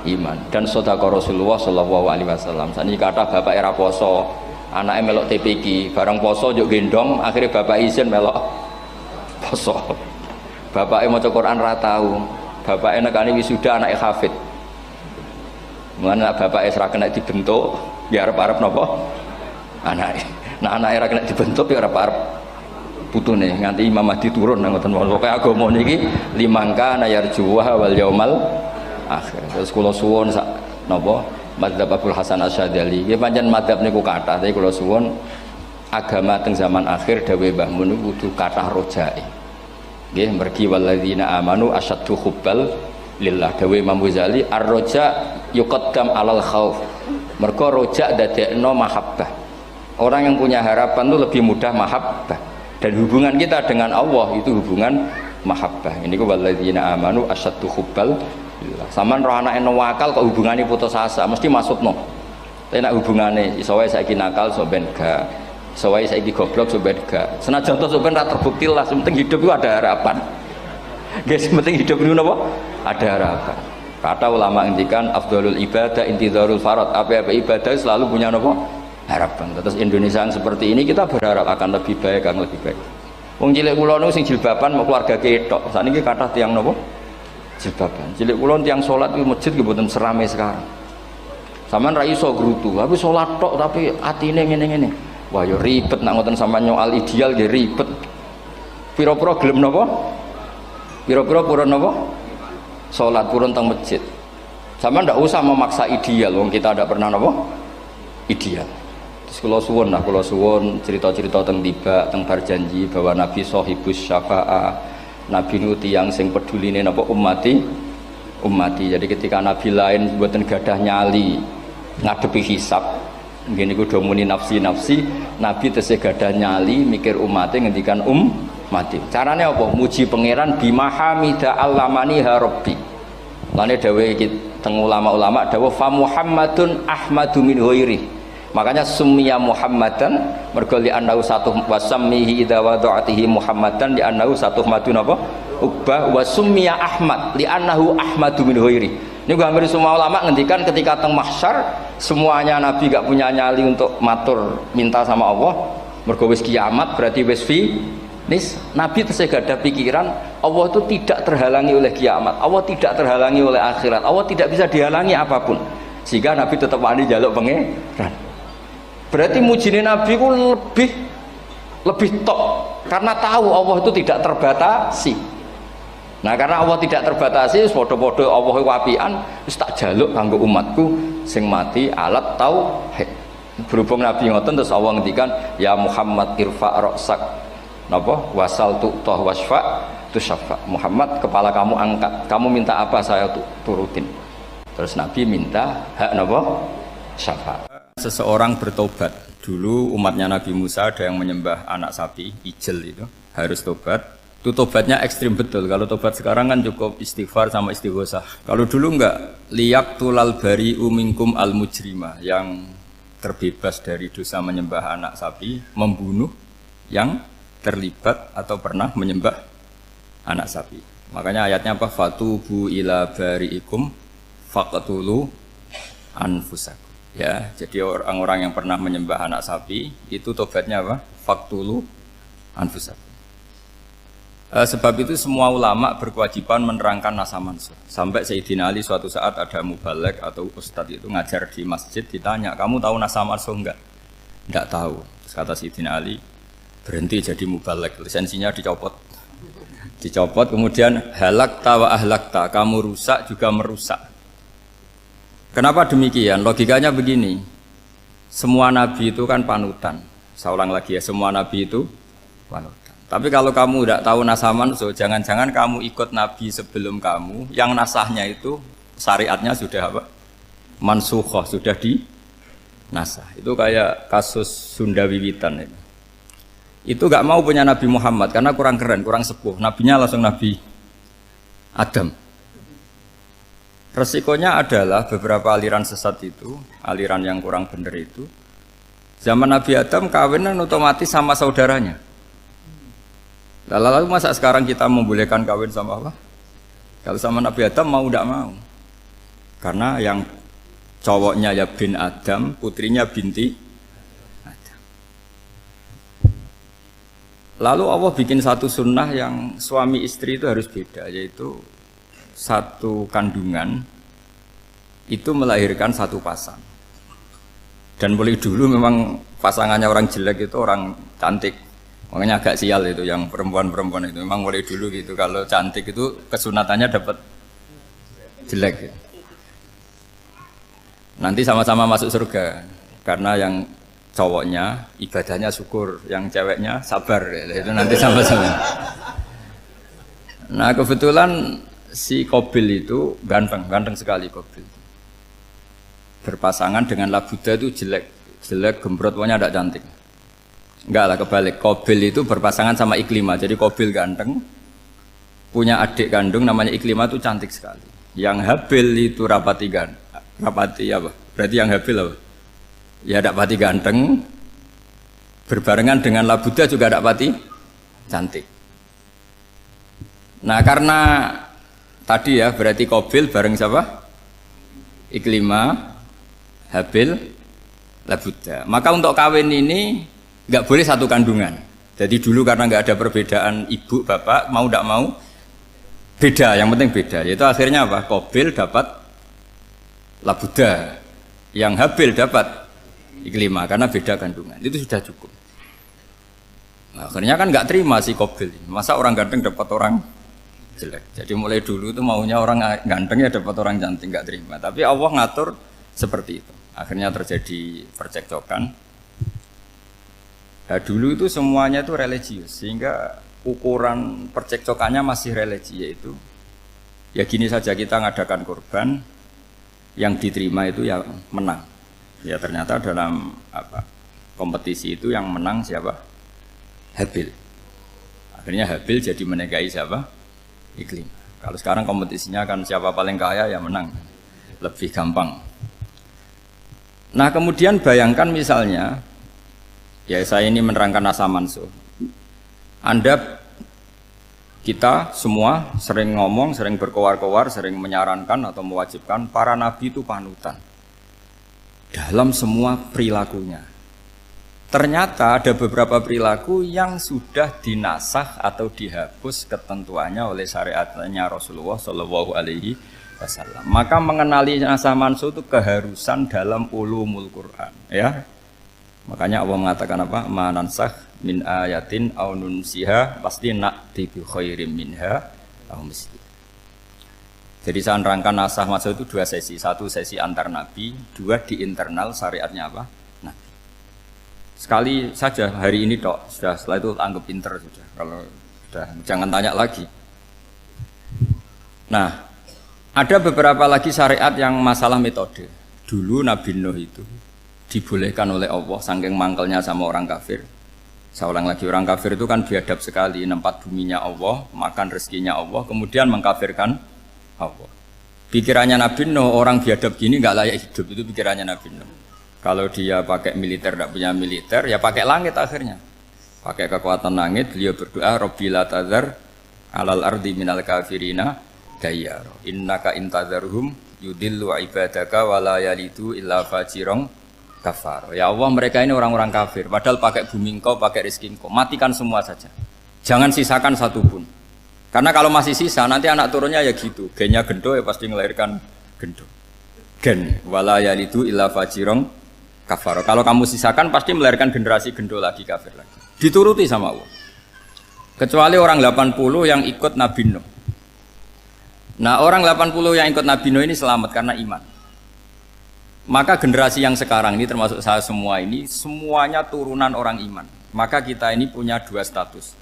iman. Dan sedekah Rasulullah sallallahu alaihi wasallam. Saniki kata bapak era poso, anake melok TPQ, bareng poso njuk gendong, akhirnya bapak izin melok poso. Bapake maca Quran ra tau. Bapake nekani wisuda anake hafid. Mana bapak Esra kena dibentuk, ya arep-arep nopo anak. Nah anak era kena dibentuk ya arep-arep putune nganti Imam Mahdi turun ngoten pokoke agama niki limangka nayarjuwa wal yaumal akhir. Terus kula suwun sak napa madzhab Abdul Hasan Asyadzali. Nggih pancen madzhab niku kathah, tapi kula suwun agama teng zaman akhir dawuh Mbah Mun kudu kathah rojae. Nggih mergi walladzina amanu asyaddu hubbal lillah. Dawuh Imam Ghazali ar-roja yuqaddam alal khauf. Mergo roja dadekno mahabbah. Orang yang punya harapan itu lebih mudah mahabbah, dan hubungan kita dengan Allah itu hubungan mahabbah. Ini ku walladzina amanu asyaddu hubbal lillah. Saman roh anake wakal kok hubungane putus asa mesti maksudno. Tapi nek hubungane iso wae saiki nakal so ben gak, iso wae saiki goblok so ben gak. Senajan to so ben ra terbukti lah, penting hidup itu ada harapan. Guys, penting hidup itu apa? Ada harapan. Kata ulama ngendikan afdhalul ibadah intidharul farad. Apa-apa ibadah selalu punya apa? Harapan. Terus Indonesia yang seperti ini kita berharap akan lebih baik, akan lebih baik. Wong cilik kula niku sing jilbaban mau keluarga ketok. Saniki kathah tiyang napa? Jilbaban. Cilik kula tiyang salat iki masjid nggih mboten serame sekarang. Sampeyan ra iso grutu, tapi salat tok tapi atine ngene-ngene. Wah ya ribet nak ngoten sampeyan nyoal ideal nggih ribet. Pira-pira gelem napa? Pira-pira purun napa? Salat purun teng masjid. Sama ndak usah memaksa ideal, wong kita ndak pernah napa? Ideal. Terus kula suwun cerita-cerita teng tiba, teng berjanji bahwa Nabi sahibus syafa'ah. Nabi nu tiyang sing peduline napa ummati. Jadi ketika Nabi lain mboten gadah nyali ngadepi hisab, ngene iku do muni nafsi, Nabi tesih gadah nyali mikir umate ngendikan mati. Carane apa? Muji pangeran bimahamida allamani ha rabbi. Lane dawuh iki teng ulama-ulama dawuh fa Muhammadun ahmadu min ghairi. Makanya summiya Muhammadan mergo li annahu satu wasammihi idza wada'atihi Muhammadan li annahu satu madun apa? Ubah wa summiya Ahmad li annahu ahmadu min ghairi. Niku hampir semua ulama ngendikan ketika teng mahsyar semuanya nabi gak punya nyali untuk matur minta sama Allah. Mergo wis kiamat berarti wis Nabi tesih gak ada pikiran Allah itu tidak terhalangi oleh kiamat, Allah tidak terhalangi oleh akhirat, Allah tidak bisa dihalangi apapun, sehingga Nabi tetap wani jaluk pangeran. Berarti mujine Nabi ku lebih top karena tahu Allah itu tidak terbatasi. Nah karena Allah tidak terbatasi, podo-podo Allah wapian, wis tak jaluk kanggo umatku sing mati alat tauhid. Berhubung Nabi ngoten terus Allah ngendikan ya Muhammad irfa ra'sak napa wasal tu'tah wasfa tusaffa. Muhammad kepala kamu angkat, kamu minta apa saya turutin. Terus Nabi minta hak napa syafa. Seseorang bertobat. Dulu umatnya Nabi Musa ada yang menyembah anak sapi ijel itu, harus tobat Itu tobatnya ekstrim betul. Kalau tobat sekarang kan cukup istighfar sama istighosah. Kalau dulu enggak, liyak tulal bari umingkum al mujrimah, yang terbebas dari dosa menyembah anak sapi, membunuh yang terlibat atau pernah menyembah anak sapi. Makanya ayatnya apa? Fatubu ila bariikum faqtulu anfusakum. Ya, jadi orang-orang yang pernah menyembah anak sapi itu tobatnya apa? Faqtulu anfusakum. Sebab itu semua ulama berkewajiban menerangkan nasa mansuh. Sampai Sayyidina Ali suatu saat ada mubalek atau ustadz itu ngajar di masjid, ditanya, kamu tahu nasa mansuh enggak? Enggak tahu. Terus kata Sayyidina Ali, berhenti jadi mubalek, lisensinya dicopot. Dicopot, kemudian halakta wa ahlakta, kamu rusak juga merusak. Kenapa demikian? Logikanya begini, semua nabi itu kan panutan. Saya ulang lagi ya, semua nabi itu panutan. Tapi kalau kamu tidak tahu nasaman, so jangan-jangan kamu ikut nabi sebelum kamu, yang nasahnya itu syariatnya sudah apa? Mansukhoh, sudah di nasah. Itu kayak kasus Sunda Wiwitan itu. Itu gak mau punya Nabi Muhammad karena kurang keren, kurang sepuh. Nabinya langsung Nabi Adam. Resikonya adalah beberapa aliran sesat itu, aliran yang kurang benar itu, zaman Nabi Adam kawinan otomatis sama saudaranya. Lalu masa sekarang kita membolehkan kawin sama apa? Kalau sama Nabi Adam mau tidak mau. Karena yang cowoknya ya bin Adam, putrinya binti Adam. Lalu Allah bikin satu sunnah yang suami istri itu harus beda, yaitu satu kandungan itu melahirkan satu pasang. Dan mulai dulu memang pasangannya orang jelek itu orang cantik. Makanya agak sial itu yang perempuan-perempuan itu. Memang mulai dulu gitu. Kalau cantik itu kesunatannya dapat jelek. Ya. Nanti sama-sama masuk surga. Karena yang cowoknya ibadahnya syukur, yang ceweknya sabar. Ya. Itu nanti sama-sama. Nah kebetulan si Qabil itu ganteng sekali Qabil. Berpasangan dengan Labuda itu jelek gembrot, pokoknya tidak cantik. Enggak lah, kebalik. Qabil itu berpasangan sama Iklimah. Jadi Qabil ganteng, punya adik kandung namanya Iklimah itu cantik sekali. Yang Habil itu rapati apa? Berarti yang Habil apa? Ya rapati ganteng, berbarengan dengan Labuda juga rapati cantik. Nah karena tadi ya berarti Qabil bareng siapa? Iklimah, Habil, Labuda. Maka untuk kawin ini nggak boleh satu kandungan. Jadi dulu karena nggak ada perbedaan ibu bapak, mau tidak mau beda, yang penting beda. Yaitu akhirnya apa? Qabil dapat Labuda, yang Habil dapat Iklimah karena beda kandungan. Itu sudah cukup. Nah, akhirnya kan nggak terima si Qabil. Masa orang ganteng dapat orang jelek. Jadi mulai dulu itu maunya orang ganteng ya dapat orang cantik, nggak terima. Tapi Allah ngatur seperti itu. Akhirnya terjadi percekcokan. Nah, dulu itu semuanya itu religius, sehingga ukuran percekcokannya masih religi, yaitu ya gini saja, kita ngadakan korban, yang diterima itu ya menang. Ya ternyata dalam kompetisi itu yang menang siapa? Habil. Akhirnya Habil jadi menikahi siapa? Iklim. Kalau sekarang kompetisinya kan siapa paling kaya ya menang, lebih gampang. Nah kemudian bayangkan misalnya, ya saya ini menerangkan nasa mansuh. Kita semua sering ngomong, sering berkoar-koar, sering menyarankan atau mewajibkan para nabi itu panutan dalam semua perilakunya. Ternyata ada beberapa perilaku yang sudah dinasah atau dihapus ketentuannya oleh syariatnya Rasulullah Shallallahu Alaihi Wasallam. Maka mengenali nasa mansuh itu keharusan dalam ulumul Quran. Ya. Makanya Allah mengatakan apa? Manansah min ayatin aw nunsiha pasti na'ti bi khairim minha aw misli. Jadi saya nerangkan nasah masuk itu dua sesi. Satu sesi antar nabi, dua di internal syariatnya apa? Nabi. Sekali saja hari ini tok, sudah setelah itu anggap pinter sudah. Kalau sudah jangan tanya lagi. Nah, ada beberapa lagi syariat yang masalah metode. Dulu Nabi Nuh itu dibolehkan oleh Allah saking mangkelnya sama orang kafir, Saya ulang lagi, orang kafir itu kan biadab sekali, nempat buminya Allah, makan rezekinya Allah, kemudian mengkafirkan Allah. Pikirannya Nabi Nuh, orang biadab gini nggak layak hidup, itu pikirannya Nabi Nuh. Kalau dia pakai militer, tidak punya militer, ya pakai langit akhirnya. Pakai kekuatan langit, beliau berdoa, Rabbi la tazar alal ardi minal kafirina dayyar. Innaka intazarhum yudillu ibadaka wa la yalidu illa fajirong kafar. Ya Allah, mereka ini orang-orang kafir, padahal pakai bumi engkau, pakai rezeki engkau, matikan semua saja. Jangan sisakan satupun. Karena kalau masih sisa, nanti anak turunnya ya gitu. Gennya gendo ya pasti melahirkan gendo. Gen, wala yalidu illa fajirong kafar. Kalau kamu sisakan pasti melahirkan generasi gendo lagi, kafir lagi. Dituruti sama Allah. Kecuali orang 80 yang ikut Nabi Nuh. Nah, orang 80 yang ikut Nabi Nuh ini selamat karena iman. Maka generasi yang sekarang ini termasuk saya semua ini semuanya turunan orang iman. Maka kita ini punya dua status.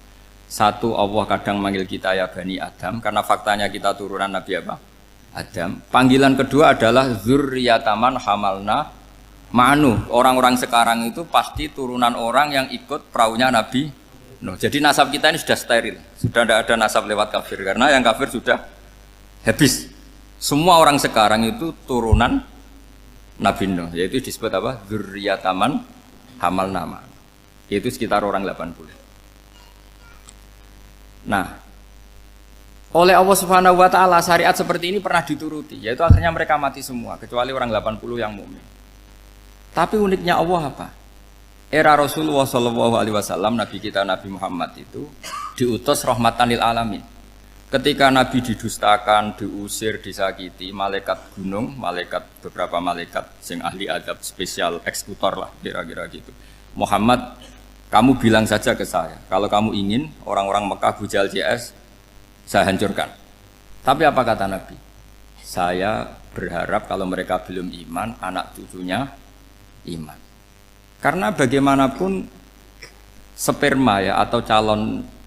Satu, Allah kadang manggil kita ya Bani Adam karena faktanya kita turunan Nabi apa? Adam. Panggilan kedua adalah zurriyataman hamalna ma'nu. Orang-orang sekarang itu pasti turunan orang yang ikut perahunya Nabi Nuh. Jadi nasab kita ini sudah steril. Sudah tidak ada nasab lewat kafir karena yang kafir sudah habis. Semua orang sekarang itu turunan Nabi Nuh, yaitu disebut apa? Zurriyataman hamal nama. Itu sekitar orang 80. Nah, oleh Allah Subhanahu wa taala syariat seperti ini pernah dituruti, yaitu akhirnya mereka mati semua kecuali orang 80 yang mukmin. Tapi uniknya Allah apa? Era Rasulullah sallallahu alaihi wasallam, nabi kita Nabi Muhammad itu diutus rahmatan lil alamin. Ketika Nabi didustakan, diusir, disakiti, malaikat gunung, beberapa malaikat sing ahli adab spesial eksekutor lah kira-kira gitu. Muhammad, kamu bilang saja ke saya, kalau kamu ingin orang-orang Mekah bujal CS, saya hancurkan. Tapi apa kata Nabi? Saya berharap kalau mereka belum iman, anak cucunya iman. Karena bagaimanapun sperma ya atau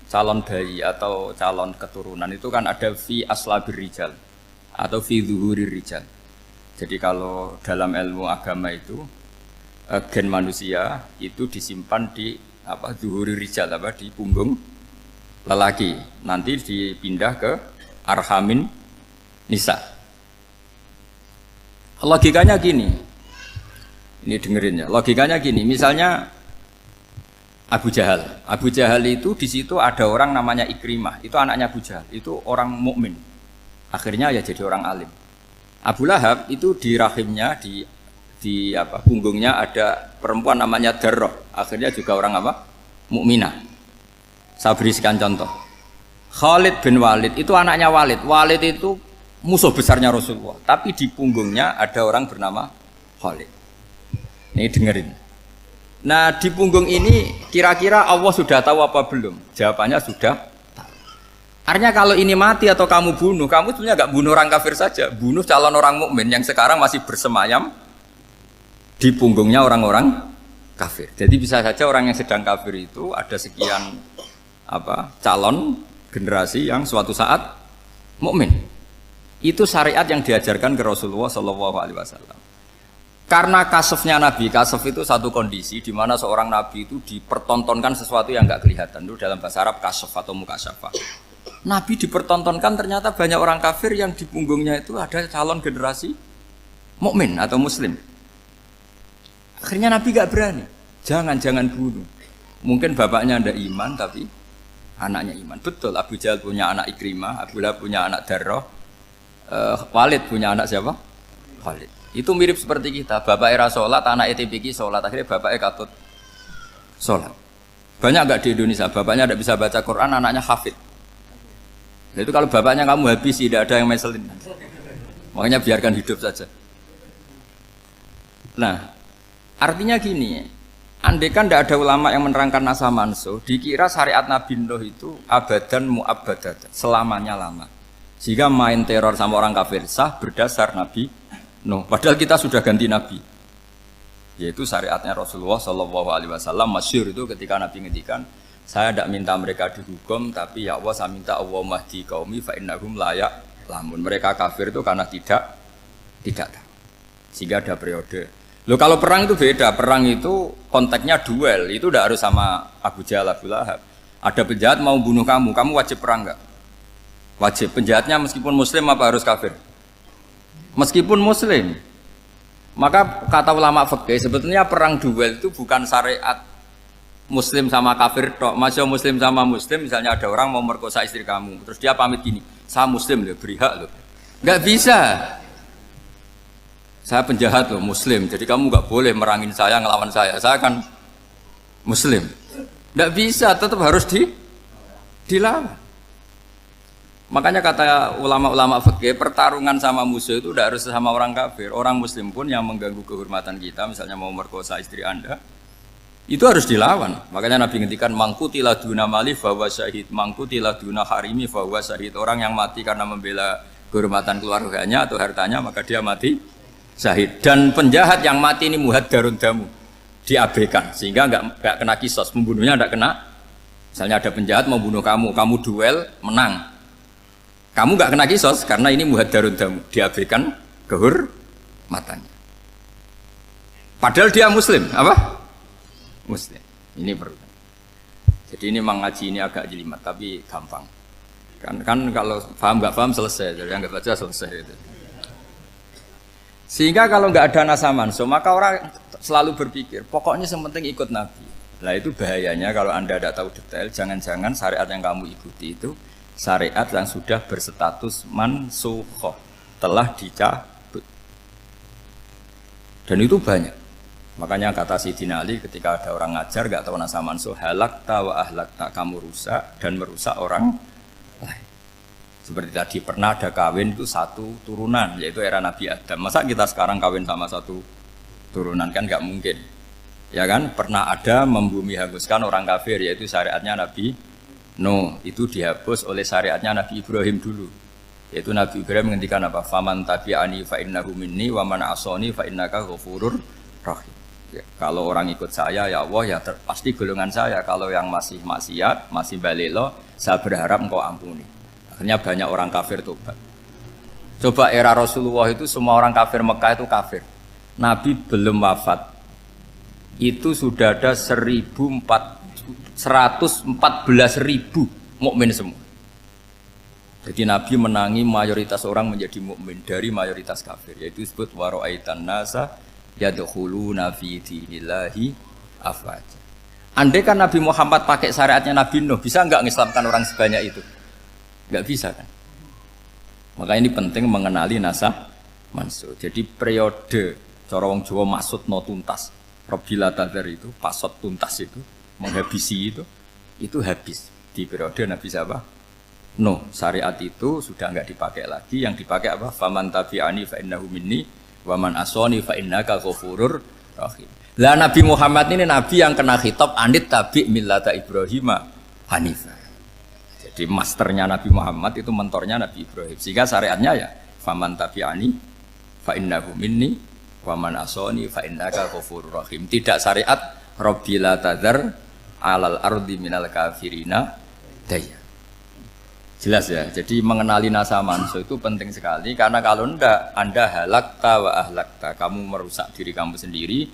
calon bayi atau calon keturunan itu kan ada fi aslabir rijal atau fi zuhurir rijal. Jadi kalau dalam ilmu agama itu gen manusia itu disimpan di zuhurir rijal di punggung lelaki. Nanti dipindah ke arhamin nisa. Logikanya gini. Ini dengerin ya. Logikanya gini, misalnya Abu Jahal itu di situ ada orang namanya Ikrimah, itu anaknya Abu Jahal, itu orang mukmin. Akhirnya ya jadi orang alim. Abu Lahab itu di rahimnya di punggungnya ada perempuan namanya Darroh, akhirnya juga orang mukminah. Saya berikan contoh. Khalid bin Walid itu anaknya Walid. Walid itu musuh besarnya Rasulullah, tapi di punggungnya ada orang bernama Khalid. Ini dengerin. Nah di punggung ini kira-kira Allah sudah tahu apa belum? Jawabannya sudah tahu. Artinya kalau ini mati atau kamu bunuh, kamu sebenarnya nggak bunuh orang kafir saja, bunuh calon orang mukmin yang sekarang masih bersemayam di punggungnya orang-orang kafir. Jadi bisa saja orang yang sedang kafir itu ada sekian calon generasi yang suatu saat mukmin. Itu syariat yang diajarkan ke Rasulullah SAW. Karena kasofnya Nabi, kasof itu satu kondisi di mana seorang Nabi itu dipertontonkan sesuatu yang nggak kelihatan. Itu dalam bahasa Arab kasof atau mukasyafah. Nabi dipertontonkan ternyata banyak orang kafir yang di punggungnya itu ada calon generasi mukmin atau muslim. Akhirnya Nabi nggak berani. Jangan bunuh. Mungkin bapaknya ada iman tapi anaknya iman. Betul, Abu Jahal punya anak Ikrimah, Abu Lahab punya anak Darroh, Walid punya anak siapa? Khalid. Itu mirip seperti kita, bapak era sholat, anak ETPK sholat, akhirnya bapak katut sholat. Banyak nggak di Indonesia, bapaknya tidak bisa baca Quran, anaknya hafid. Nah, itu kalau bapaknya kamu habis, tidak ada yang meselin. Makanya biarkan hidup saja. Nah, artinya gini, andai kan tidak ada ulama yang menerangkan nasa mansuh, dikira syariat Nabi Nuh itu abadan mu'abbadat, selamanya lama. Sehingga main teror sama orang kafir sah berdasar Nabi Nuh. Padahal kita sudah ganti Nabi. Yaitu syariatnya Rasulullah SAW masyhur itu ketika Nabi ngendikan, saya tidak minta mereka dihukum, tapi ya Allah saya minta Allah mahdi qaumi fa innahum la ya'lamun. Mereka kafir itu karena tidak tahu. Sehingga ada periode. Loh kalau perang itu beda, perang itu konteksnya duel, itu udah harus sama Abu Jahal, Abu Lahab. Ada penjahat mau bunuh kamu wajib perang nggak? Wajib. Penjahatnya meskipun muslim apa harus kafir? Meskipun muslim. Maka kata ulama fikih sebetulnya perang duel itu bukan syariat muslim sama kafir tok. Masih muslim sama muslim, misalnya ada orang mau merkosa istri kamu, terus dia pamit gini, saya muslim loh, beri hak loh. Nggak bisa. Saya penjahat loh, muslim, jadi kamu nggak boleh merangin saya, ngelawan saya kan muslim. Nggak bisa, tetap harus dilawan. Makanya kata ulama-ulama fikih, pertarungan sama musuh itu udah harus sama orang kafir. Orang muslim pun yang mengganggu kehormatan kita, misalnya mau merkosa istri Anda, itu harus dilawan. Makanya Nabi ngendikan mangkutilah duna mali fahuwa syahid, mangkutilah duna harimi fahuwa syahid. Orang yang mati karena membela kehormatan keluarganya atau hartanya, maka dia mati syahid. Dan penjahat yang mati ini muhaddarun damu, diabaikan sehingga nggak kena kisos, pembunuhnya nggak kena. Misalnya ada penjahat mau bunuh kamu duel menang, kamu nggak kena kisos karena ini muhaddarun damu, diabaikan kehormatannya. Padahal dia muslim, apa? Muslim. Ini perlu. Jadi ini mengaji ini agak jelimet tapi gampang. Kan kalau paham nggak paham selesai, jadi yang nggak baca selesai itu. Sehingga kalau nggak ada nasa mansuh, maka orang selalu berpikir, pokoknya yang penting ikut Nabi. Nah itu bahayanya kalau Anda tidak tahu detail, jangan-jangan syariat yang kamu ikuti itu syariat yang sudah berstatus mansukhoh, telah dicabut. Dan itu banyak. Makanya kata Sayyidina Ali ketika ada orang ngajar nggak tahu nasa mansuh, halakta wa ahlakta, kamu rusak dan merusak orang lain. Seperti tadi pernah ada kawin itu satu turunan, yaitu era Nabi Adam. Masa kita sekarang kawin sama satu turunan, kan nggak mungkin. Ya kan, pernah ada membumi hanguskan orang kafir, yaitu syariatnya Nabi Nuh. Itu dihapus oleh syariatnya Nabi Ibrahim dulu. Yaitu Nabi Ibrahim menghentikan apa? Faman tabi'ani fa innahu minni wa man asoni fa innaka ghafurur rahim. Ya, kalau orang ikut saya, ya Allah, ya pasti golongan saya. Kalau yang masih maksiat, masih balelo, saya berharap engkau ampuni. Akhirnya banyak orang kafir tobat. Coba era Rasulullah itu semua orang kafir Mekah itu kafir. Nabi belum wafat. Itu sudah ada 114.000 mukmin semua. Jadi Nabi menangi mayoritas orang menjadi mukmin dari mayoritas kafir. Yaitu disebut wara'aitan nasa yadkhuluna fi dinillahi afwaja. Andai kan Nabi Muhammad pakai syariatnya Nabi Nuh, bisa enggak mengislamkan orang sebanyak itu? Enggak bisa kan? Maka ini penting mengenali nasah mansuh. Jadi periode cara wong Jawa maksud no tuntas. Robila tadar itu, pasot tuntas itu, menghabisi itu habis di periode Nabi siapa? Nuh. Syariat itu sudah enggak dipakai lagi. Yang dipakai apa? Faman tabi'ani fa innahu minni wa man asoni fa innaka ghafurur rahim. Lah Nabi Muhammad ini nabi yang kena khitab anit tabi' millata Ibrahim hanifah. Jadi masternya Nabi Muhammad itu mentornya Nabi Ibrahim. Sehingga syariatnya ya faman tabi'ani fa innahu minni wa man asoni fa innaka ghafurur rahim. Tidak syariat rabbila tadzar alal ardi minal kafirina daya. Jelas ya. Jadi mengenali nasa mansuh itu penting sekali karena kalau enggak Anda halakta wa ahlakta, kamu merusak diri kamu sendiri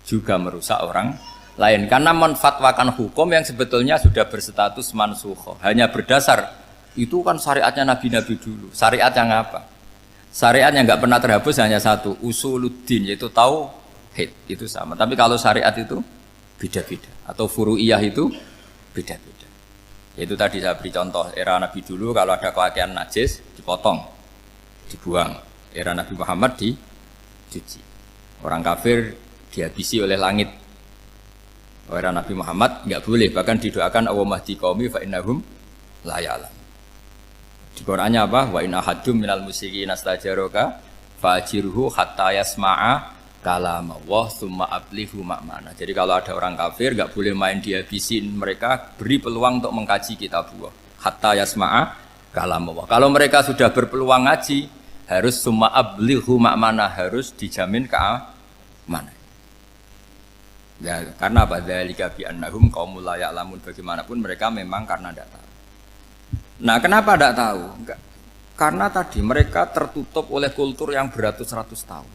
juga merusak orang lain karena menfatwakan hukum yang sebetulnya sudah berstatus mansukh. Hanya berdasar itu kan syariatnya nabi-nabi dulu. Syariat yang apa? Syariat yang enggak pernah terhapus hanya satu, usuluddin, yaitu tauhid, itu sama. Tapi kalau syariat itu beda-beda atau furu'iyah itu beda-beda. Itu tadi saya beri contoh era Nabi dulu kalau ada pakaian najis dipotong, dibuang. Era Nabi Muhammad dicuci. Orang kafir dihabisi oleh langit. Era Nabi Muhammad enggak boleh, bahkan didoakan Allahumma hdi qaumi fa innahum la ya'lamun. Di Qur'annya apa? Wa in ahadum minal musyrikin astajaraka fa'jirhu hatta yasma'a kalam Allah summa ablihu makmana. Jadi kalau ada orang kafir enggak boleh main dihabisin, mereka beri peluang untuk mengkaji kitab Allah hatta yasma'a kalam Allah. Kalau mereka sudah berpeluang ngaji, harus summa ablihu makmana, harus dijamin keamanan. Ya, karena apa? Dzalika bi annahum qaumul la ya'lamun, bagaimanapun mereka memang karena tidak tahu. Nah, kenapa tidak tahu? Enggak. Karena tadi mereka tertutup oleh kultur yang beratus-ratus tahun.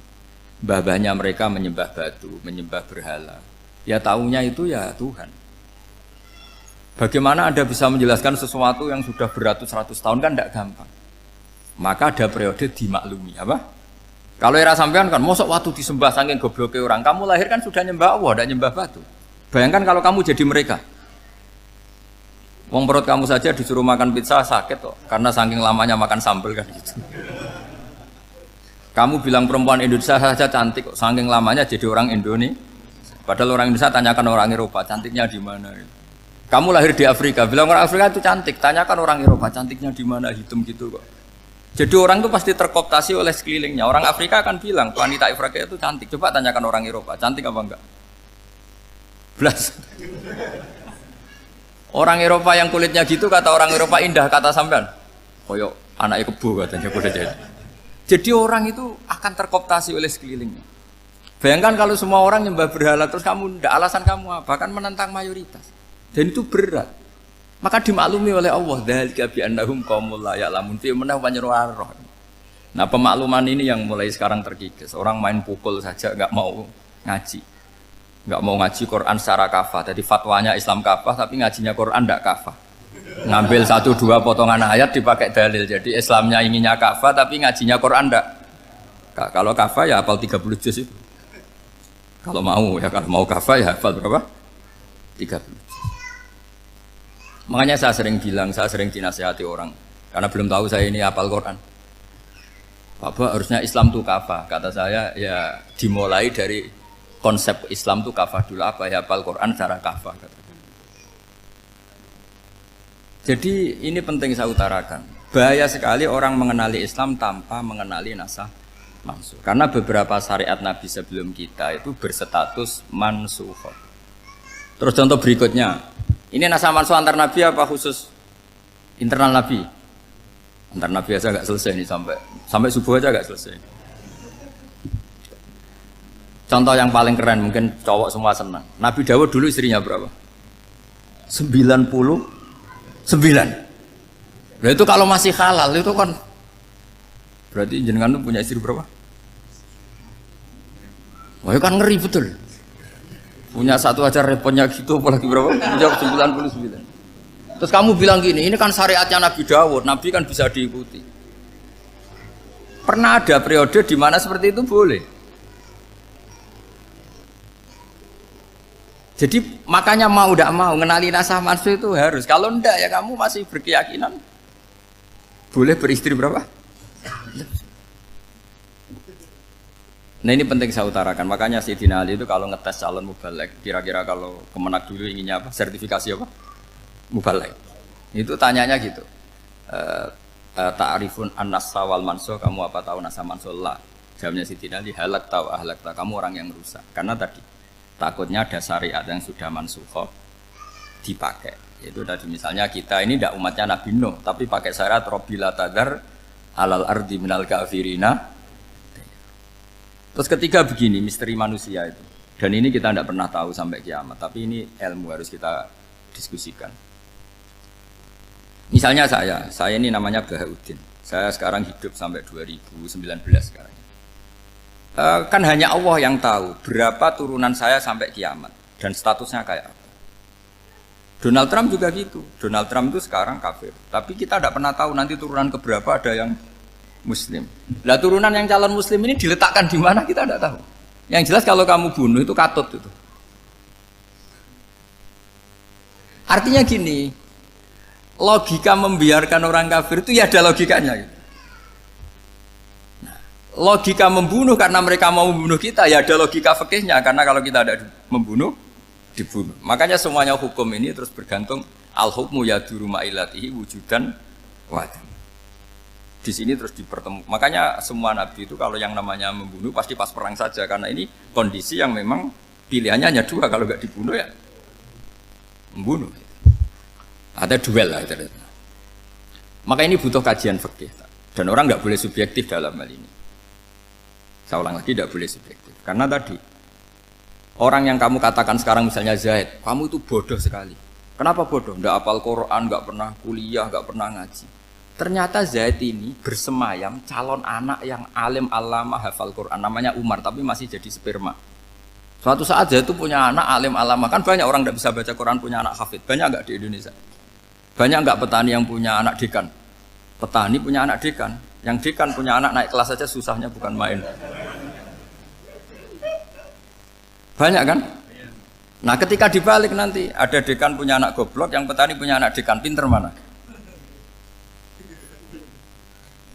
Mbah-mbahnya mereka menyembah batu, menyembah berhala. Ya taunya itu ya Tuhan. Bagaimana Anda bisa menjelaskan sesuatu yang sudah beratus-ratus tahun kan tidak gampang. Maka ada periode dimaklumi, apa? Kalau era sampean kan, mosok waktu disembah saking gobloknya orang, kamu lahir kan sudah nyembah Allah, tidak nyembah batu. Bayangkan kalau kamu jadi mereka. Wong perut kamu saja disuruh makan pizza sakit kok, karena saking lamanya makan sambal kan gitu. Kamu bilang perempuan Indonesia saja cantik kok, saking lamanya jadi orang Indonesia. Padahal orang Indonesia tanyakan orang Eropa, cantiknya di mana? Kamu lahir di Afrika, bilang orang Afrika itu cantik, tanyakan orang Eropa, cantiknya di mana, hitam gitu kok. Jadi orang itu pasti terkooptasi oleh sekelilingnya. Orang Afrika akan bilang, wanita Afrika itu cantik. Coba tanyakan orang Eropa, cantik apa enggak? Belas. Orang Eropa yang kulitnya gitu, kata orang Eropa indah, kata sampean. Koyok anaknya kebo katanya, boleh jadi. Jadi orang itu akan terkooptasi oleh sekelilingnya. Bayangkan kalau semua orang nyembah berhala, terus kamu, enggak, alasan kamu apa? Kan menentang mayoritas. Dan itu berat. Maka dimaklumi oleh Allah, dzalika bi annahum qaumul la ya'lamun fi manah panyeruar. Nah, pemakluman ini yang mulai sekarang terkikis. Orang main pukul saja enggak mau ngaji. Enggak mau ngaji Quran secara kafah. Jadi fatwanya Islam kafah tapi ngajinya Quran enggak kafah. Ngambil 1-2 potongan ayat dipakai dalil. Jadi Islamnya inginnya kafah tapi ngajinya Quran enggak. Kalau kafah ya hafal 30 juz itu. Kalau mau ya, kalau mau kafah ya hafal berapa? 30. Makanya saya sering bilang, saya sering dinasihati orang karena belum tahu saya ini hafal Quran. Bapak harusnya Islam itu kafah. Kata saya ya dimulai dari konsep Islam itu kafah dulu, apa ya hafal Quran secara kafah. Jadi ini penting saya utarakan. Bahaya sekali orang mengenali Islam tanpa mengenali nasah mansuh. Karena beberapa syariat Nabi sebelum kita itu berstatus mansuh. Terus contoh berikutnya. Ini nasah mansuh antar Nabi apa khusus internal Nabi? Antar Nabi aja agak selesai nih sampai subuh aja agak selesai. Contoh yang paling keren mungkin cowok semua senang. Nabi Dawud dulu istrinya berapa? 99. Nah itu kalau masih halal itu kan berarti jenengan tuh punya istri berapa? Wah itu kan ngeri betul. Punya satu aja repotnya gitu, apalagi berapa? Punya 99. Terus kamu bilang gini, ini kan syariatnya Nabi Dawud, Nabi kan bisa diikuti. Pernah ada periode di mana seperti itu boleh. Jadi makanya mau tidak mau ngenali nasah mansuh itu harus. Kalau enggak ya kamu masih berkeyakinan boleh beristri berapa? Nah ini penting saya utarakan, makanya Sayyidina Ali itu kalau ngetes calon mubalek, kira-kira kalau Kemenak dulu inginnya apa? Sertifikasi apa? Mubalek. Itu tanyanya gitu. Ta'rifun an-nassa wal mansuh, kamu apa tahu nasa mansuh lah? Jawabnya Sayyidina Ali, halak tahu ahlak tahu, kamu orang yang rusak. Karena tadi takutnya ada syariat yang sudah mansuh dipakai. Itu tadi misalnya kita ini tidak umatnya Nabi Nuh, tapi pakai syariat Robbila tadar alal ardi minal kafirina. Terus ketiga begini, misteri manusia itu. Dan ini kita tidak pernah tahu sampai kiamat. Tapi ini ilmu harus kita diskusikan. Misalnya saya ini namanya Bahauddin. Saya sekarang hidup sampai 2019 sekarang. Kan hanya Allah yang tahu berapa turunan saya sampai kiamat. Dan statusnya kayak apa. Donald Trump juga gitu. Donald Trump itu sekarang kafir. Tapi kita tidak pernah tahu nanti turunan keberapa ada yang Muslim. Lah turunan yang calon Muslim ini diletakkan di mana kita tidak tahu. Yang jelas kalau kamu bunuh itu katut itu. Artinya gini, logika membiarkan orang kafir itu ya ada logikanya. Nah, logika membunuh karena mereka mau membunuh kita ya ada logika fikihnya karena kalau kita ada membunuh dibunuh. Makanya semuanya hukum ini terus bergantung al-hukmu yaduru ma'ilatihi wujudan wadah. Di sini terus dipertemukan. Makanya semua nabi itu kalau yang namanya membunuh pasti pas perang saja karena ini kondisi yang memang pilihannya hanya dua, kalau nggak dibunuh ya membunuh. Ada duel lah. Maka ini butuh kajian fikih dan orang nggak boleh subjektif dalam hal ini. Saya ulang lagi, tidak boleh subjektif karena tadi orang yang kamu katakan sekarang misalnya Zaid, kamu itu bodoh sekali. Kenapa bodoh? Nggak hafal Quran, nggak pernah kuliah, nggak pernah ngaji. Ternyata Zaid ini bersemayam calon anak yang alim alama hafal Quran, namanya Umar, tapi masih jadi sperma. Suatu saat dia itu punya anak alim alama, kan banyak orang tidak bisa baca Quran punya anak hafid, banyak nggak di Indonesia? Banyak nggak petani yang punya anak dekan? Petani punya anak dekan, yang dekan punya anak naik kelas saja susahnya bukan main. Banyak kan? Nah ketika dibalik nanti ada dekan punya anak goblok, yang petani punya anak dekan, pinter mana?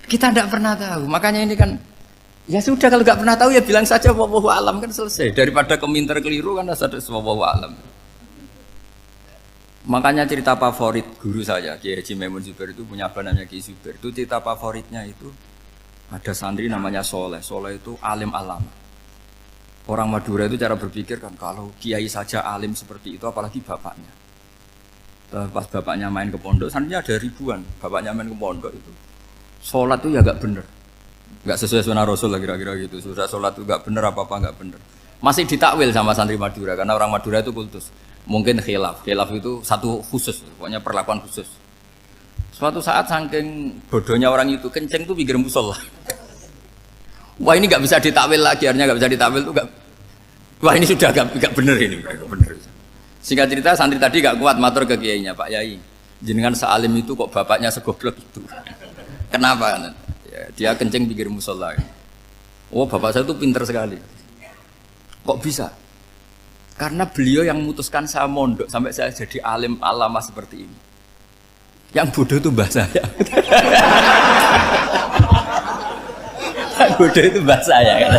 Kita tidak pernah tahu, makanya ini kan ya sudah kalau nggak pernah tahu ya bilang saja wallahu alam kan selesai, daripada keminter keliru kan ada wallahu alam. Makanya cerita favorit guru saya Kiai Haji Maimun Zubair itu punya apa namanya Kiai Zubair, itu cerita favoritnya itu ada santri namanya Soleh. Soleh itu alim alama. Orang Madura itu cara berpikir kan kalau kiai saja alim seperti itu apalagi bapaknya. Pas bapaknya main ke pondok, santrinya ada ribuan, bapaknya main ke pondok itu sholat itu ya gak bener, gak sesuai sunnah Rasul lah kira-kira gitu. Sudah sholat itu gak bener apa-apa gak bener, masih ditakwil sama santri Madura karena orang Madura itu kultus. Mungkin khilaf itu satu khusus, pokoknya perlakuan khusus. Suatu saat saking bodohnya orang itu kenceng tuh pinggir musola. Wah ini nggak bisa ditakwil lagi, akhirnya nggak bisa ditakwil tuh nggak. Wah ini sudah nggak bener ini, nggak bener. Singkat cerita santri tadi nggak kuat matur ke kiainya, Pak Yai, jenengan sealim itu kok bapaknya segoblok itu. Kenapa? Ya, dia kencing pinggir musola. Oh bapak saya itu pinter sekali. Kok bisa? Karena beliau yang memutuskan saya mondok sampai saya jadi alim alama seperti ini. Yang bodoh itu mbah saya. Yang bodoh itu mbah saya kan.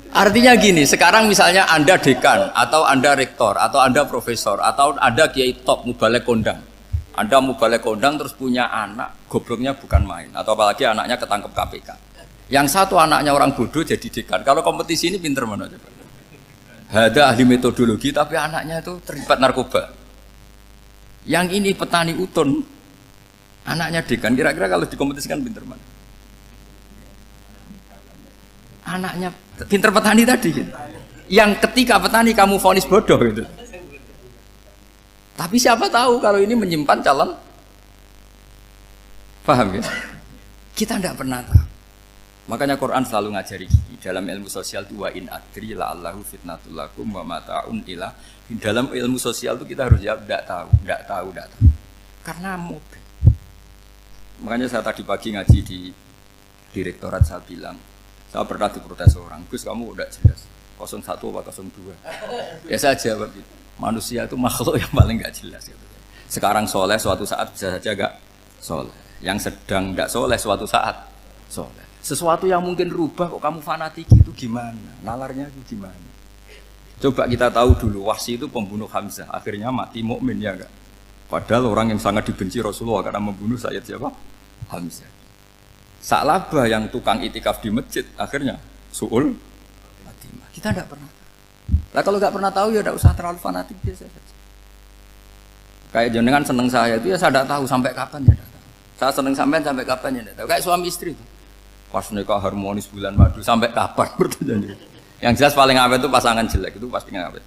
Artinya gini, sekarang misalnya Anda dekan atau Anda rektor atau Anda profesor atau Anda kiai top mubalek kondang. Anda mubalek kondang terus punya anak, gobloknya bukan main, atau apalagi anaknya ketangkep KPK. Yang satu anaknya orang bodoh jadi dekan. Kalau kompetisi ini pinter mana coba? Ada ahli metodologi tapi anaknya itu terlibat narkoba. Yang ini petani utun, anaknya dekan. Kira-kira kalau dikompetisikan pinter mana? Anaknya pinter petani tadi gitu. Yang ketika petani kamu vonis bodoh gitu. Tapi siapa tahu kalau ini menyimpan calon. Paham ya? Kita tidak pernah tahu. Makanya Quran selalu ngajari dalam ilmu sosial itu wa in adri la'allahu fitnatul lakum wa mata'un ila. Dalam ilmu sosial itu kita harus jawab tidak tahu. Karena mobil. Makanya saya tadi pagi ngaji di direktorat saya bilang, saya pernah diprotes orang, Gus kamu udah jelas 01 apa 02. Ya saya jawab gitu. Manusia itu makhluk yang paling gak jelas gitu. Sekarang soleh suatu saat bisa saja gak soleh. Yang sedang gak soleh suatu saat soleh. Sesuatu yang mungkin rubah kok kamu fanatik itu gimana? Nalarnya itu gimana? Coba kita tahu dulu Wahsy itu pembunuh Hamzah, akhirnya mati mukmin ya enggak? Padahal orang yang sangat dibenci Rasulullah karena membunuh Sayyid siapa? Hamzah. Sa'labah yang tukang itikaf di masjid akhirnya su'ul khatimah. Kita enggak pernah. Lah kalau enggak pernah tahu ya enggak usah terlalu fanatik biasa saja. Kayak jenengan seneng saya itu ya saya enggak tahu sampai kapan ya enggak tahu. Saya seneng sampean sampai kapan ya enggak tahu. Kayak suami istri itu. Pas nikah harmonis bulan madu sampai kapan bertanya. Yang jelas paling awet itu pasangan jelek itu pasti nggak awet.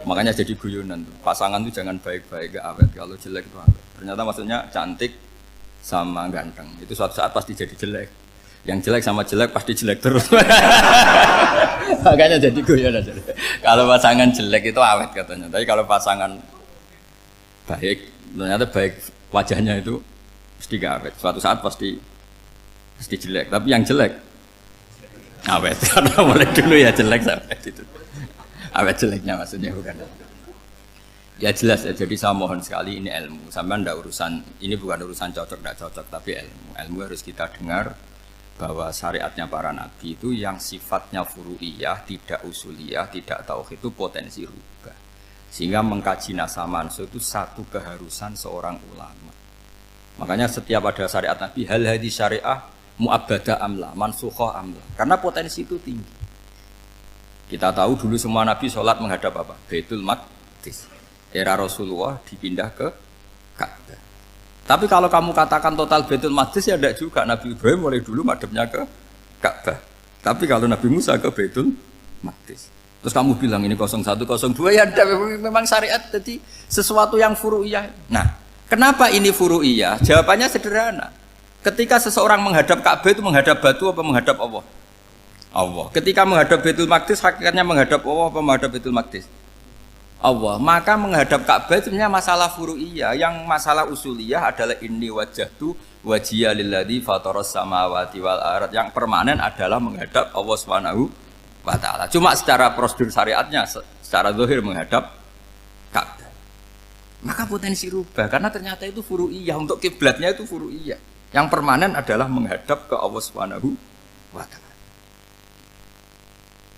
Makanya jadi guyonan tuh. Pasangan itu jangan baik-baik gak awet, kalau jelek itu awet. Ternyata maksudnya cantik sama ganteng itu suatu saat pasti jadi jelek. Yang jelek sama jelek pasti jelek terus. Makanya jadi guyonan. Kalau pasangan jelek itu awet katanya. Tapi kalau pasangan baik, ternyata baik wajahnya itu pasti gak awet. Suatu saat pasti jelek, tapi yang jelek awet, karena mulai dulu ya jelek sampai itu awet jeleknya maksudnya bukan ya jelas ya. Jadi saya mohon sekali ini ilmu sampai ndak urusan ini bukan urusan cocok ndak cocok tapi ilmu harus kita dengar bahwa syariatnya para nabi itu yang sifatnya furu'iyah tidak usuliyah tidak tauhid itu potensi rubah, sehingga mengkaji nasab manusia itu satu keharusan seorang ulama. Makanya setiap ada syariat nabi hal hadis syariah mu'abbadah amla, mansukhoh amla. Karena potensi itu tinggi. Kita tahu dulu semua nabi sholat menghadap apa? Baitul Maqdis. Era Rasulullah dipindah ke Ka'bah. Tapi kalau kamu katakan total Baitul Maqdis ya tidak juga. Nabi Ibrahim mulai dulu madhabnya ke Ka'bah. Tapi kalau Nabi Musa ke Baitul Maqdis. Terus kamu bilang ini 01, 02 ya memang syariat jadi sesuatu yang furu'iyah. Nah, kenapa ini furu'iyah? Jawabannya sederhana. Ketika seseorang menghadap Ka'bah itu menghadap batu apa menghadap Allah? Allah. Ketika menghadap Baitul Maqdis hakikatnya menghadap Allah apa menghadap Baitul Maqdis? Allah. Maka menghadap Ka'bah itu sebenarnya masalah furu'iyah. Yang masalah usuliyah adalah inni wajjahtu wajhiya lilladzi fataras samawati wal ardh. Yang permanen adalah menghadap Allah Subhanahu wa taala. Cuma secara prosedur syariatnya secara zahir menghadap Ka'bah. Maka potensi rubah karena ternyata itu furu'iyah, untuk kiblatnya itu furu'iyah. Yang permanen adalah menghadap ke Allah Subhanahu wa taala.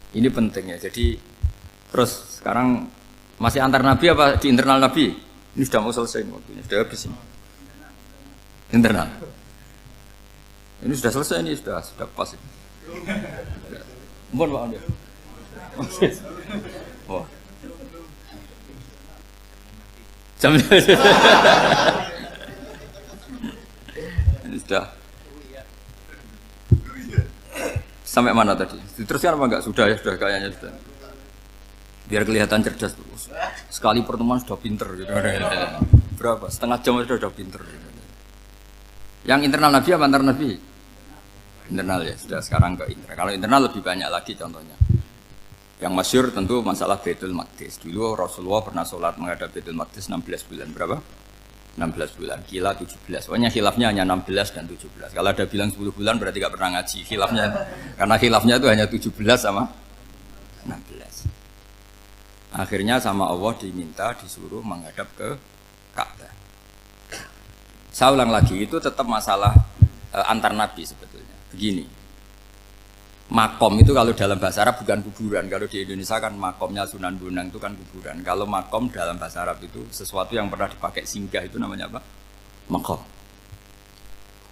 Ini penting ya. Jadi terus sekarang masih antar nabi apa di internal nabi? Ini sudah mau selesai waktunya, sudah habis ini. Internal. Ini sudah selesai, ini sudah pas ini. Mohon maaf ya. Wah. Jam ini sudah. Sampai mana tadi? Diteruskan apa enggak? Sudah ya, sudah kayaknya sudah. Biar kelihatan cerdas terus. Sekali pertemuan sudah pinter gitu. Berapa? Setengah jam sudah pinter. Yang internal nabi apa antar nabi? Internal ya, sudah sekarang ke internal. Kalau internal lebih banyak lagi contohnya. Yang masyhur tentu masalah Baitul Maqdis. Dulu Rasulullah pernah sholat menghadap Baitul Maqdis 16 bulan. Berapa? 16 bulan. Kila 17. Pokoknya khilafnya hanya 16 dan 17. Kalau ada bilang 10 bulan berarti gak pernah ngaji. Khilafnya, karena khilafnya itu hanya 17 sama 16. Akhirnya sama Allah diminta disuruh menghadap ke Ka'bah. Saya ulang lagi, itu tetap masalah antar nabi sebetulnya. Begini, makom itu kalau dalam bahasa Arab bukan kuburan. Kalau di Indonesia kan makomnya Sunan Bonang itu kan kuburan. Kalau makom dalam bahasa Arab itu sesuatu yang pernah dipakai singgah, itu namanya apa? Makom.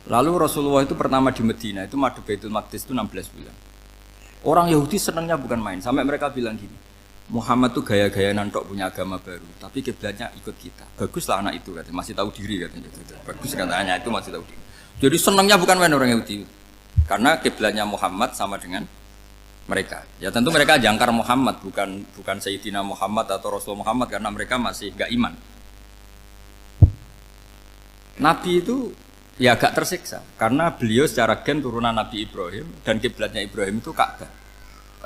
Lalu Rasulullah itu pertama di Medina itu madhab Baitul Maqdis itu 16 bulan. Orang Yahudi senangnya bukan main, sampai mereka bilang gini, Muhammad tuh gaya-gaya nantok punya agama baru, tapi kiblatnya ikut kita. Baguslah anak itu katanya, masih tahu diri katanya. Bagus katanya itu masih tahu diri. Jadi senangnya bukan main orang Yahudi, karena kiblatnya Muhammad sama dengan mereka. Ya tentu mereka jangkar Muhammad, bukan Sayyidina Muhammad atau Rasul Muhammad, karena mereka masih gak iman. Nabi itu ya agak tersiksa, karena beliau secara gen turunan Nabi Ibrahim dan kiblatnya Ibrahim itu Ka'bah.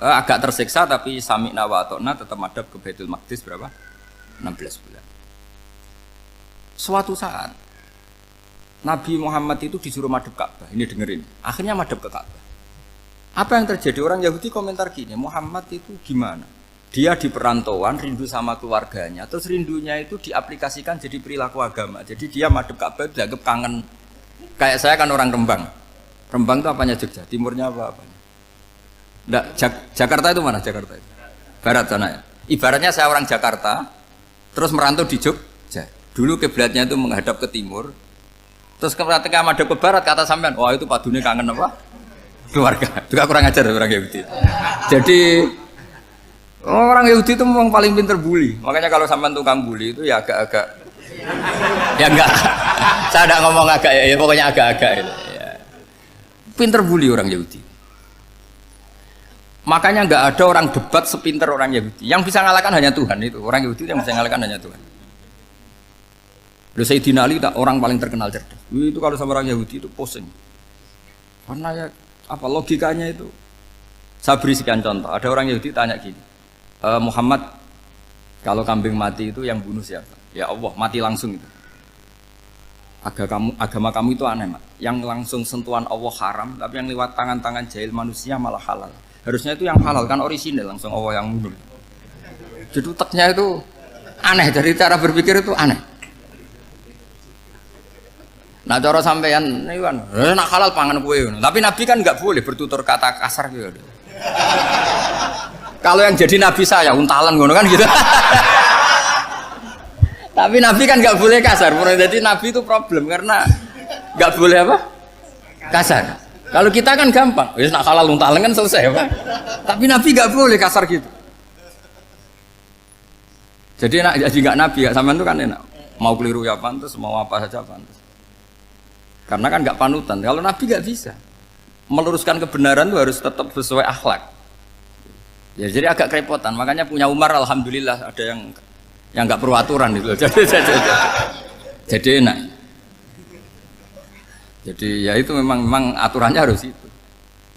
Agak tersiksa tapi sami'na wa ata'na tetap madhab ke Baitul Maqdis berapa? 16 bulan. Suatu saat Nabi Muhammad itu disuruh madhab Ka'bah. Ini dengerin. Akhirnya madhab ke Ka'bah. Apa yang terjadi? Orang Yahudi komentar gini, Muhammad itu gimana? Dia di perantauan rindu sama keluarganya, terus rindunya itu diaplikasikan jadi perilaku agama. Jadi dia madhab Ka'bah dianggap kangen. Kayak saya kan orang Rembang. Rembang itu apanya Jogja? Timurnya apa? Nggak, Jakarta itu mana Jakarta itu? Barat sana ya. Ibaratnya saya orang Jakarta, terus merantau di Jogja. Dulu kiblatnya itu menghadap ke timur, terus ketika madhab ke barat kata sampean, wah itu padunya kangen apa? Keluarga. Juga kurang ajar orang Yahudi. Jadi orang Yahudi itu memang paling pinter bully. Makanya kalau sampean tukang bully itu ya agak-agak, ya enggak. Saya tidak ngomong agak ya, pokoknya agak-agak. Ya. Pinter bully orang Yahudi. Makanya nggak ada orang debat sepinter orang Yahudi. Yang bisa ngalahkan hanya Tuhan itu. Orang Yahudi yang bisa ngalahkan hanya Tuhan. Sayyidina Ali orang paling terkenal cerdas. Itu kalau sama orang Yahudi itu pusing. Karena ya apa logikanya itu? Saya beri sekian contoh. Ada orang Yahudi tanya gini, Muhammad, kalau kambing mati itu yang bunuh siapa? Ya Allah, mati langsung itu. Agama kamu itu aneh, Mak. Yang langsung sentuhan Allah haram, tapi yang lewat tangan-tangan jahil manusia malah halal. Harusnya itu yang halal kan orisinil, langsung Allah yang mundur. Jadi uteknya itu aneh, dari cara berpikir itu aneh. Nah cara sampean ini kan, nak halal pangan kue. Tapi Nabi kan nggak boleh bertutur kata kasar gitu. Kalau yang jadi Nabi saya untalan ngono kan gitu. Tapi Nabi kan nggak boleh kasar. Jadi Nabi itu problem karena nggak boleh apa? Kasar. Kalau kita kan gampang, wis nak halal untalan kan selesai, Pak. Tapi Nabi nggak boleh kasar gitu. Jadi nggak Nabi, ya sampean itu kan enak. Mau keliru ya pantas, mau apa saja pantas. Karena kan nggak panutan. Kalau Nabi nggak bisa. Meluruskan kebenaran itu harus tetap sesuai akhlak. Ya, jadi agak kerepotan. Makanya punya Umar, alhamdulillah ada yang nggak perlu aturan gitu. Jadi enak. Jadi ya itu memang aturannya harus itu.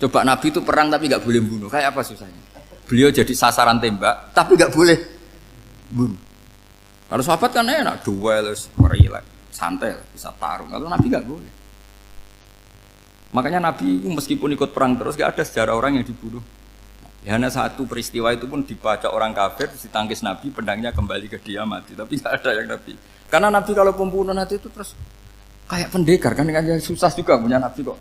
Coba Nabi itu perang tapi nggak boleh bunuh. Kayak apa susahnya? Beliau jadi sasaran tembak tapi nggak boleh bunuh. Kalau sahabat kan enak, duel, relax, santai, bisa tarung. Kalau Nabi nggak boleh. Makanya Nabi meskipun ikut perang terus nggak ada sejarah orang yang dibunuh. Ya, hanya satu peristiwa itu pun dibaca orang kafir, ditangkis Nabi, pedangnya kembali ke dia mati. Tapi nggak ada yang Nabi. Karena Nabi kalau pembunuh nanti itu terus kayak pendekar kan, dengan susah juga punya Nabi kok.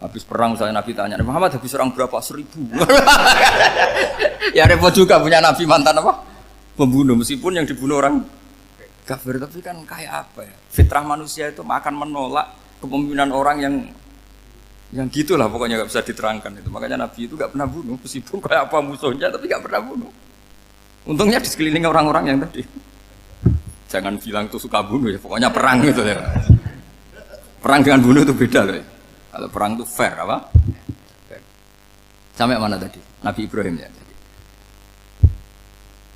Habis perang saya Nabi tanya, Muhammad habis serang berapa? 1000. Ya repot juga punya Nabi mantan apa? Pembunuh, meskipun yang dibunuh orang kafir, tapi kan kayak apa ya? Fitrah manusia itu akan menolak kepemimpinan orang yang gitulah pokoknya nggak bisa diterangkan itu. Makanya Nabi itu nggak pernah bunuh, meskipun kayak apa musuhnya, tapi nggak pernah bunuh. Untungnya di sekeliling orang-orang yang tadi. Jangan bilang itu suka bunuh ya, pokoknya perang gitu ya. Perang dengan bunuh itu beda loh. Ya. Kalau perang itu fair apa? Fair. Sampai mana tadi? Nabi Ibrahim ya.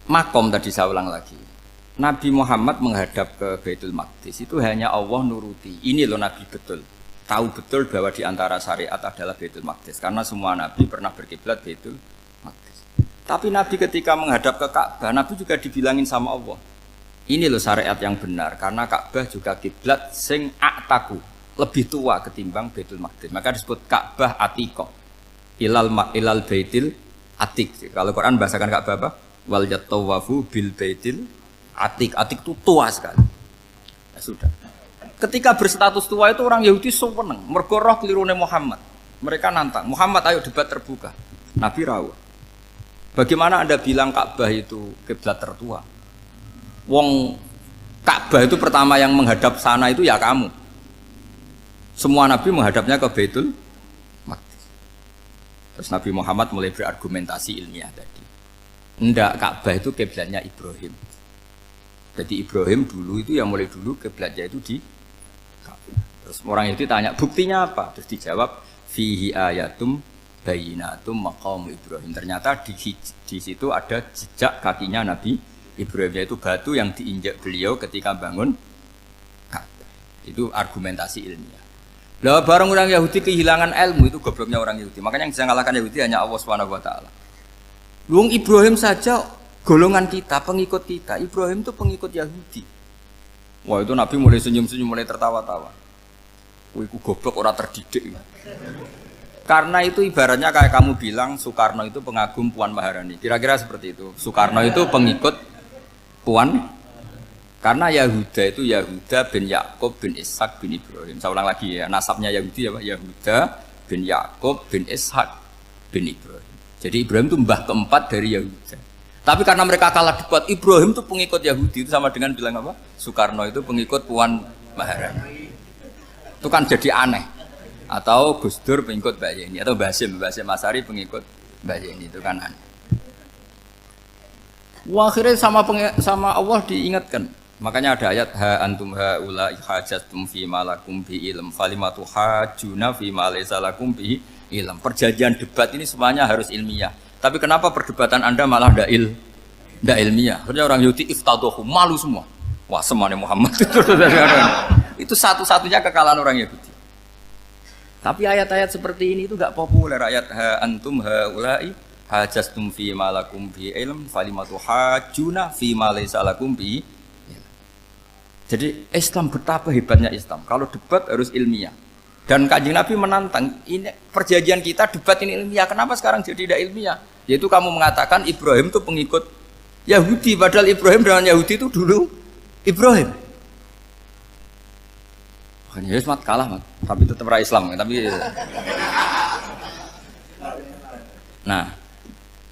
Makom tadi saya ulang lagi. Nabi Muhammad menghadap ke Baitul Maqdis itu hanya Allah nuruti. Ini loh Nabi betul. Tahu betul bahwa di antara syariat adalah Baitul Maqdis. Karena semua Nabi pernah berkiblat Baitul Maqdis. Tapi Nabi ketika menghadap ke Ka'bah, Nabi juga dibilangin sama Allah. Ini loh syariat yang benar. Karena Ka'bah juga kiblat sing a'taku. Lebih tua ketimbang Baitul Maqdis. Maka disebut Ka'bah Atiqah. Ilal Baitil Atiq. Kalau Quran bahasakan Ka'bah apa? Wal yatawafu bil Baitil Atiq. Atiq itu tua sekali. Ya sudah. Ketika berstatus tua itu orang Yahudi seneng, mergo roh kelirune Muhammad. Mereka nantang, Muhammad ayo debat terbuka. Nabi rawuh. Bagaimana Anda bilang Ka'bah itu kiblat tertua? Wong Ka'bah itu pertama yang menghadap sana itu ya kamu. Semua Nabi menghadapnya ke Baitul Maqdis. Terus Nabi Muhammad mulai berargumentasi ilmiah tadi. Enggak, Ka'bah itu kiblatnya Ibrahim. Jadi Ibrahim dulu itu yang mulai dulu kiblatnya itu di Ka'bah. Terus orang itu tanya, buktinya apa? Terus dijawab, fihi ayatum bayinatum maqam Ibrahim. Ternyata di situ ada jejak kakinya Nabi Ibrahim, yaitu batu yang diinjak beliau ketika bangun Ka'bah. Itu argumentasi ilmiah. Lah barang orang Yahudi kehilangan ilmu, itu gobloknya orang Yahudi. Makanya yang bisa mengalahkan Yahudi hanya Allah Subhanahu wa taala. Wong Ibrahim saja golongan kita, pengikut kita. Ibrahim itu pengikut Yahudi. Wah, itu Nabi mulai senyum-senyum, mulai tertawa-tawa. Wih, itu goblok, orang terdidik. Karena itu ibaratnya kayak kamu bilang Soekarno itu pengagum Puan Maharani. Kira-kira seperti itu. Soekarno itu pengikut Puan. Karena Yahuda itu Yahuda bin Yakub bin Ishak bin Ibrahim. Saya ulang lagi ya, nasabnya Yahudi apa? Yahuda bin Yakub bin Ishak bin Ibrahim. Jadi Ibrahim itu mbah keempat dari Yahuda. Tapi karena mereka kalah debat, Ibrahim itu pengikut Yahudi, itu sama dengan bilang apa? Soekarno itu pengikut Puan Maharani. Itu kan jadi aneh. Atau Gus Dur pengikut Mbak Yeni, atau Basim Masari pengikut Mbak Yeni, itu kan aneh. Wah, akhirnya sama Allah diingatkan. Makanya ada ayat ha antum haula hajjatum fi ma lakum bi ilm falimatu hajuna fi ma laysa lakum bi ilm. Perjanjian debat ini semuanya harus ilmiah. Tapi kenapa perdebatan Anda malah ndak ilmiah? Akhirnya orang Yahudi iftadohu, malu semua. Wah, semuanya Muhammad itu satu-satunya kekalahan orang Yahudi. Tapi ayat-ayat seperti ini itu enggak populer. Ayat ha antum haula'i hajjastum fi ma lakum bi ilm falimatu hajuna fi ma laysa lakum bi. Jadi Islam betapa hebatnya Islam. Kalau debat harus ilmiah. Dan Kanjeng Nabi menantang, ini perjanjian kita debat ini ilmiah. Kenapa sekarang jadi tidak ilmiah? Yaitu kamu mengatakan Ibrahim itu pengikut Yahudi, padahal Ibrahim dengan Yahudi itu dulu Ibrahim. Makanya Yusmat kalah, mat. Tapi tetap ra Islam. Tapi nah,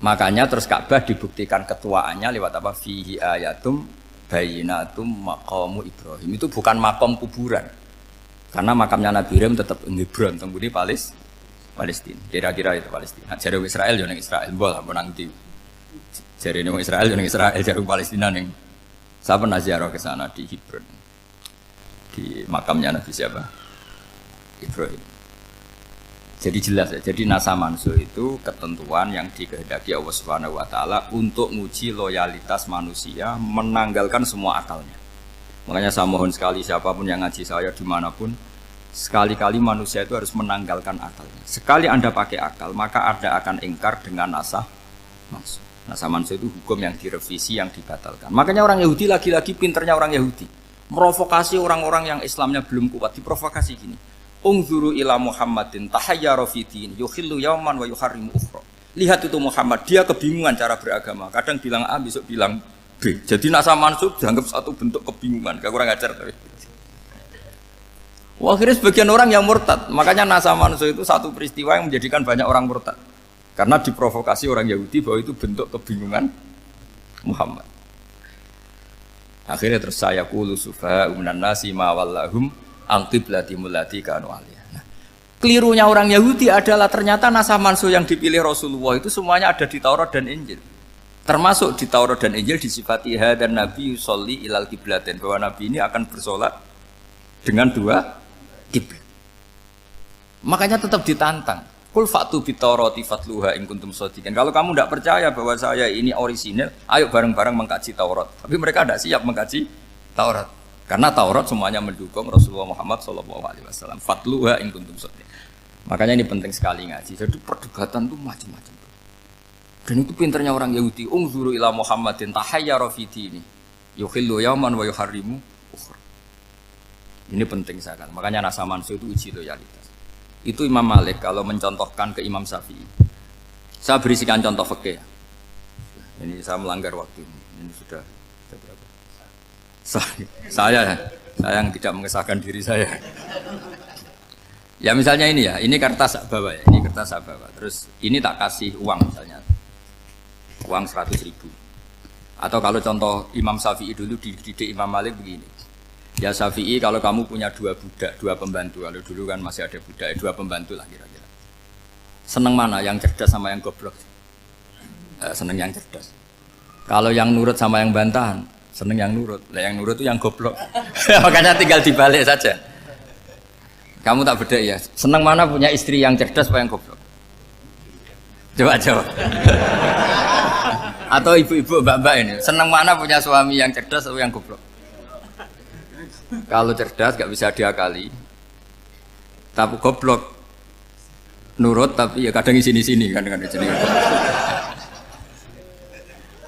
makanya terus Ka'bah dibuktikan ketuaannya lewat apa? Fihi ayatum bayinatum maqamu Ibrahim. Itu bukan makom kuburan. Karena makamnya Nabi Ibrahim tetap di Hebron, temudi Palestina. Kira-kira itu Palestina. Jare Israel yo ning Israel, mbok apa nang ndi. Jare ning Israel yo ning Israel, jare Palestina ning. Saya pernah ziarah ke sana di Hebron. Di makamnya Nabi siapa? Ibrahim. Jadi jelas ya, jadi nasa mansur itu ketentuan yang dikehendaki Allah Subhanahu wa taala untuk menguji loyalitas manusia, menanggalkan semua akalnya. Makanya saya mohon sekali siapapun yang ngaji saya dimanapun, Sekali-kali manusia itu harus menanggalkan akalnya. Sekali Anda pakai akal, maka Anda akan ingkar dengan nasah mansuh. Nasah mansuh itu hukum yang direvisi, yang dibatalkan. Makanya orang Yahudi lagi-lagi pinternya orang Yahudi. Merovokasi orang-orang yang Islamnya belum kuat, diprovokasi gini. Ungzuru ila Muhammadin tahayyara fi din yukhillu yawman wa yuharrimu ukhra. Lihat itu Muhammad, dia kebingungan cara beragama. Kadang bilang A, besok bilang B. Jadi nasah mansuh dianggap satu bentuk kebingungan. Gak kurang ajar tapi. Wah, akhirnya sebagian orang yang murtad. Makanya nasah mansuh itu satu peristiwa yang menjadikan banyak orang murtad. Karena diprovokasi orang Yahudi bahwa itu bentuk kebingungan Muhammad. Akhirnya terus saya qulu sufaha'u minan nasi ma wallahum an qiblatimul lati kanu 'alaiha. Nah, kelirunya orang Yahudi adalah ternyata nasah mansuh yang dipilih Rasulullah itu semuanya ada di Taurat dan Injil. Termasuk di Taurat dan Injil disifati dan Nabi yusolli ilal qiblatin, bahwa Nabi ini akan bersolat dengan dua kiblat. Makanya tetap ditantang. Qul fa'tu bit-taurati fatluha in kuntum shadiqin. Kalau kamu tidak percaya bahwa saya ini orisinil, ayo bareng-bareng mengkaji Taurat. Tapi mereka tidak siap mengkaji Taurat. Karena Taurat semuanya mendukung Rasulullah Muhammad SAW. Fatluha in kuntum shadiqin. Makanya ini penting sekali ngaji. Jadi perdebatan itu macam-macam. Dan itu pinternya orang Yahudi. Ungzuru ila Muhammadin tahayyara fi dini yukhillu yawman wa yuharrimu ukhra. Ini penting sekali. Makanya nasah mansuh itu uji loyalitas. Itu Imam Malik kalau mencontohkan ke Imam Syafi'i. Saya berisikan contoh fikih. Ini saya melanggar waktu ini. Ini sudah berapa? Saya yang tidak mengesahkan diri saya. Ya misalnya ini ya, ini kertas saya bawa ya, ini kertas saya bawa. Terus ini tak kasih uang misalnya, uang 100.000. Atau kalau contoh Imam Syafi'i dulu dididik Imam Malik begini. Ya Syafi'i, kalau kamu punya dua budak, dua pembantu, kalau dulu kan masih ada budak, dua pembantu lah kira-kira. Seneng mana, yang cerdas sama yang goblok? Seneng yang cerdas. Kalau yang nurut sama yang bantahan, seneng yang nurut. Lah yang nurut itu yang goblok. Makanya tinggal dibalik saja. Kamu tak beda ya. Seneng mana punya istri yang cerdas apa yang goblok? Coba jawab. Atau ibu-ibu, mbak-mbak ini, seneng mana punya suami yang cerdas atau yang goblok? Kalau cerdas gak bisa diakali, tapi goblok nurut tapi ya kadang di sini kan dengan sini.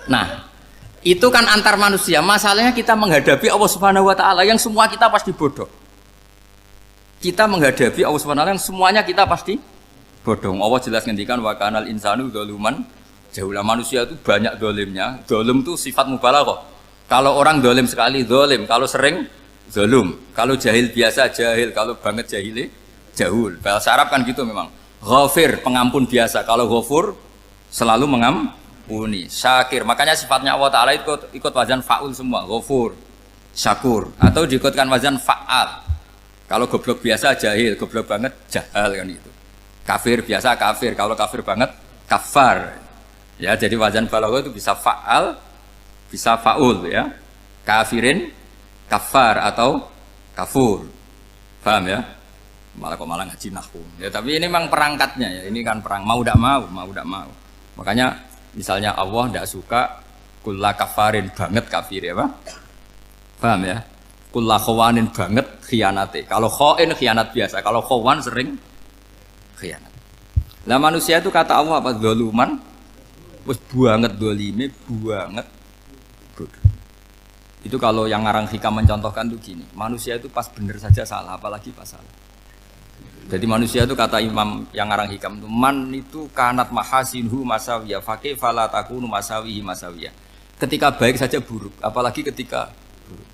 Nah, itu kan antar manusia. Masalahnya kita menghadapi Allah Subhanahu wa taala yang semua kita pasti bodoh. Kita menghadapi Allah Subhanahu wa taala yang semuanya kita pasti bodoh. Allah jelas ngendikan wa kanal insanu dzaluman jahula. Manusia itu banyak dolimnya. Dolim itu sifat mubalaghah. Kalau orang dolim sekali dolim, kalau sering zalum, kalau jahil biasa jahil, kalau banget jahili jahul. Bahasa Arab kan gitu memang. Ghafir, pengampun biasa. Kalau ghafur selalu mengampuni. Syakir, makanya sifatnya Allah Ta'ala ikut wazan fa'ul semua. Ghafur, syakur. Atau diikutkan wazan fa'al. Kalau goblok biasa jahil, goblok banget jahal kan itu. Kafir biasa kafir, kalau kafir banget kafar. Ya, jadi wazan balaghah itu bisa fa'al, bisa fa'ul ya. Kafirin, kafar atau kafur. Paham ya? Malah kok malah ngaji nahwu. Ya tapi ini memang perangkatnya ya. Ini kan perang mau tidak mau. Makanya misalnya Allah tidak suka kulla kafarin banget kafir ya, Pak. Paham ya? Kulla khawanin banget khianate. Kalau khain khianat biasa, kalau khawan sering khianat. Lah manusia itu kata Allah apa? Zaluman. Wis banget dolime, banget bodoh. Itu kalau yang ngarang hikam mencontohkan tuh gini, manusia itu pas bener saja salah, apalagi pas salah. Jadi manusia itu kata Imam yang ngarang hikam itu, man itu kanat mahasinhu masawiyah, fakih fala takunu masawihi masawiyah. Ketika baik saja buruk, apalagi ketika buruk.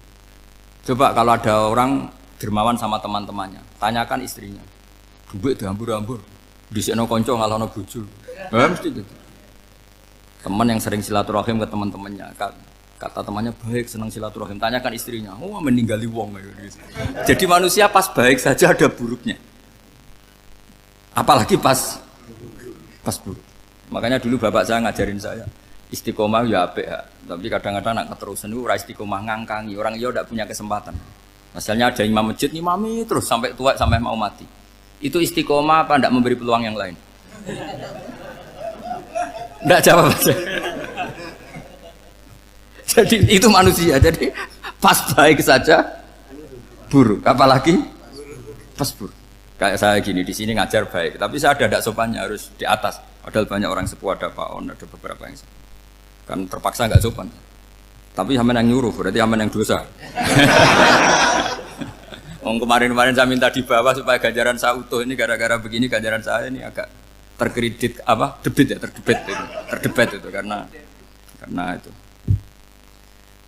Coba kalau ada orang dermawan sama teman-temannya, tanyakan istrinya, duit dihambur-hambur, disekno konco ngalono bojo. Mesti gitu. Teman yang sering silaturahim ke teman-temannya, kata temannya baik, senang silaturahim, tanyakan istrinya, oh meninggali wong. Jadi manusia pas baik saja ada buruknya, apalagi pas buruk. Makanya dulu bapak saya ngajarin saya istiqomah ya apik ya, tapi kadang-kadang nak keterusan itu ora istiqomah ngangkangi orang dia tidak punya kesempatan. Misalnya ada imam masjid ngimami terus sampai tua sampai mau mati, itu istiqomah apa tidak memberi peluang yang lain? Tidak jawab aja. Jadi itu manusia, jadi pas baik saja buruk, apalagi Pespur. Kayak saya gini di sini ngajar baik, tapi saya ada tidak sopannya harus di atas. Padahal banyak orang sepuh, ada Pak On, ada beberapa yang kan terpaksa nggak sopan. Tapi sama yang nyuruh, berarti sama yang dosa. Kemarin-kemarin saya minta di bawah supaya ganjaran saya utuh, ini gara-gara begini ganjaran saya ini agak terkredit terdebat itu karena itu.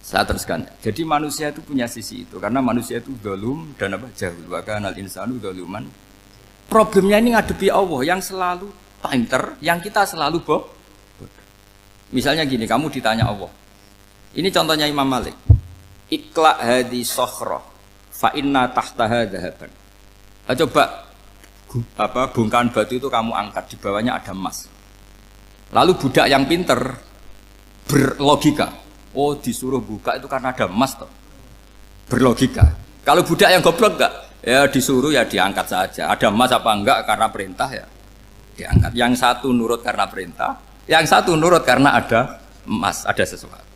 Saya teruskan. Jadi manusia itu punya sisi itu karena manusia itu dzalum dan jahul. Wa kanal insanu dzaluman. Problemnya ini ngadepi Allah yang selalu pinter, yang kita selalu bodoh. Misalnya gini, kamu ditanya Allah. Ini contohnya Imam Malik. Ikla hadi sokhroh fa inna tahtaha dhahaban. Coba bongkahan batu itu kamu angkat, di bawahnya ada emas. Lalu budak yang pinter berlogika, oh disuruh buka itu karena ada emas toh. Berlogika. Kalau budak yang goblok enggak, ya disuruh ya diangkat saja. Ada emas apa enggak karena perintah ya diangkat. Yang satu nurut karena perintah, yang satu nurut karena ada emas, ada sesuatu.